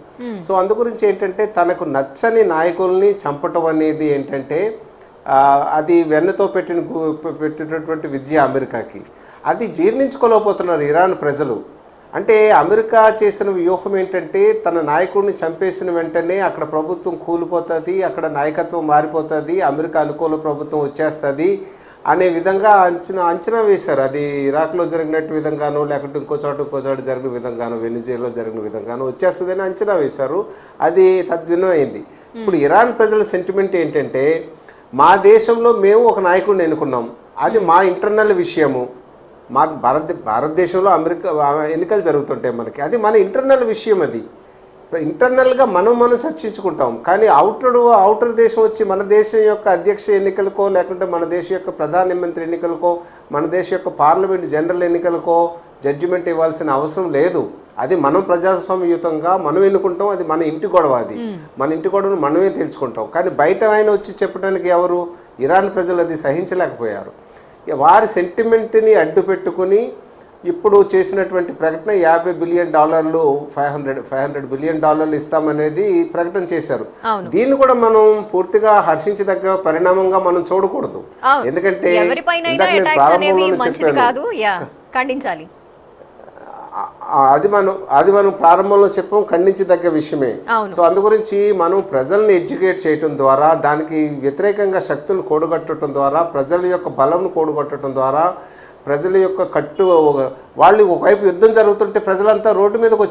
సో అందు గురించి ఏంటంటే తనకు నచ్చని నాయకుల్ని చంపటం అనేది ఏంటంటే అది వెన్నతో పెట్టినటువంటి విద్య అమెరికాకి. అది జీర్ణించుకోలేకపోతున్నారు ఇరాన్ ప్రజలు. అంటే అమెరికా చేసిన వ్యూహం ఏంటంటే తన నాయకుడిని చంపేసిన వెంటనే అక్కడ ప్రభుత్వం కూలిపోతుంది, అక్కడ నాయకత్వం మారిపోతుంది, అమెరికా అనుకూల ప్రభుత్వం వచ్చేస్తుంది అనే విధంగా అంచనా వేశారు. అది ఇరాక్లో జరిగినట్టు విధంగానో, లేకుంటే ఇంకో చోట జరిగిన విధంగానో, వెనిజువేలాలో జరిగిన విధంగానో వచ్చేస్తుందని అంచనా వేశారు. అది తద్వినమైంది. ఇప్పుడు ఇరాన్ ప్రజల సెంటిమెంట్ ఏంటంటే మా దేశంలో మేము ఒక నాయకుడిని ఎన్నుకున్నాం, అది మా ఇంటర్నల్ విషయము. మాకు భారతదేశంలో అమెరికా ఎన్నికలు జరుగుతుంటాయి మనకి, అది మన ఇంటర్నల్ విషయం. అది ఇంటర్నల్గా మనం చర్చించుకుంటాం. కానీ అవుటర్ దేశం వచ్చి మన దేశం యొక్క అధ్యక్ష ఎన్నికలకో, లేకుంటే మన దేశం యొక్క ప్రధానమంత్రి ఎన్నికలకో, మన దేశం యొక్క పార్లమెంట్ జనరల్ ఎన్నికలకో జడ్జిమెంట్ ఇవ్వాల్సిన అవసరం లేదు. అది మనం ప్రజాస్వామ్యయుతంగా మనం ఎన్నుకుంటాం. అది మన ఇంటి గొడవ, అది మన ఇంటి గొడవను మనమే తెలుసుకుంటాం. కానీ బయట ఆయన వచ్చి చెప్పడానికి ఎవరు? ఇరాన్ ప్రజలు అది సహించలేకపోయారు. వారి సెంటిమెంట్ని అడ్డు పెట్టుకుని ఇప్పుడు చేసినటువంటి ప్రకటన $50 బిలియన్, $500 బిలియన్ ఇస్తామనేది ప్రకటన చేశారు. దీన్ని కూడా మనం పూర్తిగా హర్షించదగ్గ పరిణామంగా మనం చూడకూడదు. ఎందుకంటే అది మనం ప్రారంభంలో చెప్పాం, ఖండించదగ్గ విషయమే. సో అందు గురించి మనం ప్రజల్ని ఎడ్యుకేట్ చేయటం ద్వారా, దానికి వ్యతిరేకంగా శక్తులను కూడగట్టడం ద్వారా, ప్రజల యొక్క బలంను కూడగట్టడం ద్వారా, ప్రజల యొక్క వాళ్ళు ఒకవైపు యుద్ధం జరుగుతుంటే ప్రజలంతా రోడ్డు మీదకి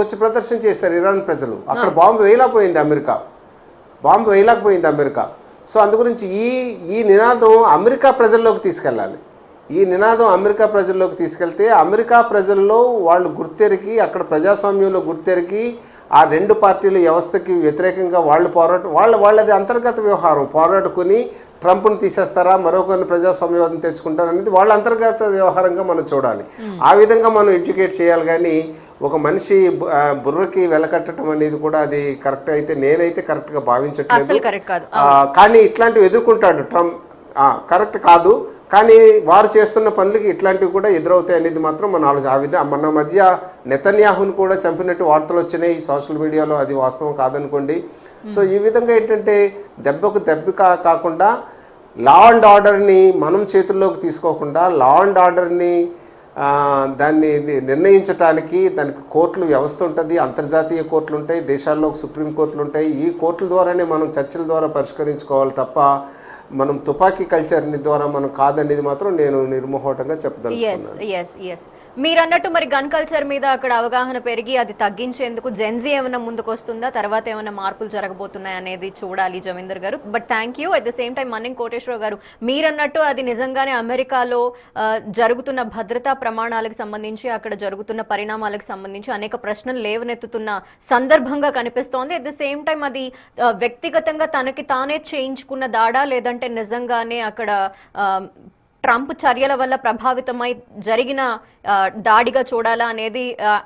వచ్చి ప్రదర్శన చేశారు ఇరాన్ ప్రజలు. అక్కడ బాంబు వేయలేకపోయింది అమెరికా. సో అందు గురించి ఈ నినాదం అమెరికా ప్రజల్లోకి తీసుకెళ్ళాలి. ఈ నినాదం అమెరికా ప్రజల్లోకి తీసుకెళ్తే అమెరికా ప్రజల్లో వాళ్ళు గుర్తెరిగి, అక్కడ ప్రజాస్వామ్యంలో గుర్తెరిగి, ఆ రెండు పార్టీల వ్యవస్థకి వ్యతిరేకంగా వాళ్ళది అంతర్గత వ్యవహారం పోరాడుకుని ట్రంప్ను తీసేస్తారా, మరొకరిని ప్రజాస్వామ్యవాదం తెచ్చుకుంటారు అనేది వాళ్ళ అంతర్గత వ్యవహారంగా మనం చూడాలి. ఆ విధంగా మనం ఎడ్యుకేట్ చేయాలి. కానీ ఒక మనిషి బుర్రకి వెలకట్టడం అనేది కూడా అది కరెక్ట్ అయితే నేనైతే కరెక్ట్గా భావించట్లేదు. కానీ ఇట్లాంటివి ఎదుర్కొంటాడు ట్రంప్, కరెక్ట్ కాదు. కానీ వారు చేస్తున్న పనులకి ఇట్లాంటివి కూడా ఎదురవుతాయి అనేది మాత్రం మన ఆలోచన. మన మధ్య నెతన్యాహుని కూడా చంపినట్టు వార్తలు వచ్చినాయి సోషల్ మీడియాలో, అది వాస్తవం కాదనుకోండి. సో ఈ విధంగా ఏంటంటే దెబ్బకు కాకుండా లా అండ్ ఆర్డర్ని మనం చేతుల్లోకి తీసుకోకుండా, లా అండ్ ఆర్డర్ని దాన్ని నిర్ణయించడానికి దానికి కోర్టులు వ్యవస్థ ఉంటుంది, అంతర్జాతీయ కోర్టులు ఉంటాయి, దేశాల్లో సుప్రీం కోర్టులు ఉంటాయి. ఈ కోర్టుల ద్వారానే మనం చర్చల ద్వారా పరిష్కరించుకోవాలి తప్ప మనం తుపాకీ కల్చర్ని ద్వారా మనం కాదనేది మాత్రం నేను నిర్మోహటంగా చెప్పదలుచుకున్నాను. మీరు అన్నట్టు మరి గన్ కల్చర్ మీద అక్కడ అవగాహన పెరిగి అది తగ్గించేందుకు జెన్జీ ఏమైనా ముందుకు వస్తుందా, తర్వాత ఏమైనా మార్పులు జరగబోతున్నాయి అనేది చూడాలి జమీందర్ గారు. But thank you. At the same time Manning Koteswararao గారు, మీరన్నట్టు అది నిజంగానే అమెరికాలో జరుగుతున్న భద్రతా ప్రమాణాలకు సంబంధించి, అక్కడ జరుగుతున్న పరిణామాలకు సంబంధించి అనేక ప్రశ్నలు లేవనెత్తుతున్న సందర్భంగా కనిపిస్తోంది. అట్ ద సేమ్ టైం అది వ్యక్తిగతంగా తనకి తానే చేయించుకున్న దాడా, లేదంటే నిజంగానే అక్కడ ట్రంప్ చర్యల వల్ల ప్రభావితమై జరిగిన దాడిగా చూడాలా అనేది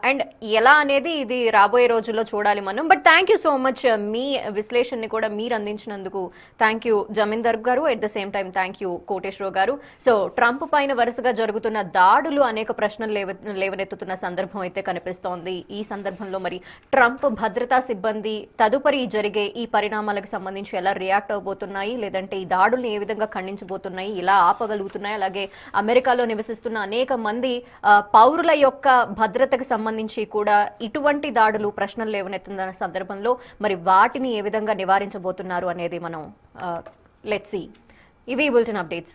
అండ్ ఎలా అనేది ఇది రాబోయే రోజుల్లో చూడాలి మనం. But thank you so much మీ విశ్లేషణని కూడా మీరు అందించినందుకు థ్యాంక్ యూ జమీందర్ గారు. At the same time thank you Koteswararao గారు. సో ట్రంప్ పైన వరుసగా జరుగుతున్న దాడులు అనేక ప్రశ్నలు లేవనెత్తుతున్న సందర్భం అయితే కనిపిస్తోంది. ఈ సందర్భంలో మరి ట్రంప్ భద్రతా సిబ్బంది తదుపరి జరిగే ఈ పరిణామాలకు సంబంధించి ఎలా రియాక్ట్ అవబోతున్నాయి, లేదంటే ఈ దాడుల్ని ఏ విధంగా ఖండించబోతున్నాయి, ఇలా ఆపగలుగుతున్నాయి, అలాగే అమెరికాలో నివసిస్తున్న అనేక మంది పౌరుల యొక్క భద్రతకు సంబంధించి కూడా ఇటువంటి దాడులు ప్రశ్నలు లేవనెత్తున్న సందర్భంలో మరి వాటిని ఏ విధంగా నివారించబోతున్నారు అనేది మనం లెట్స్ సీ. ఇవి బులెటిన్ అప్డేట్స్.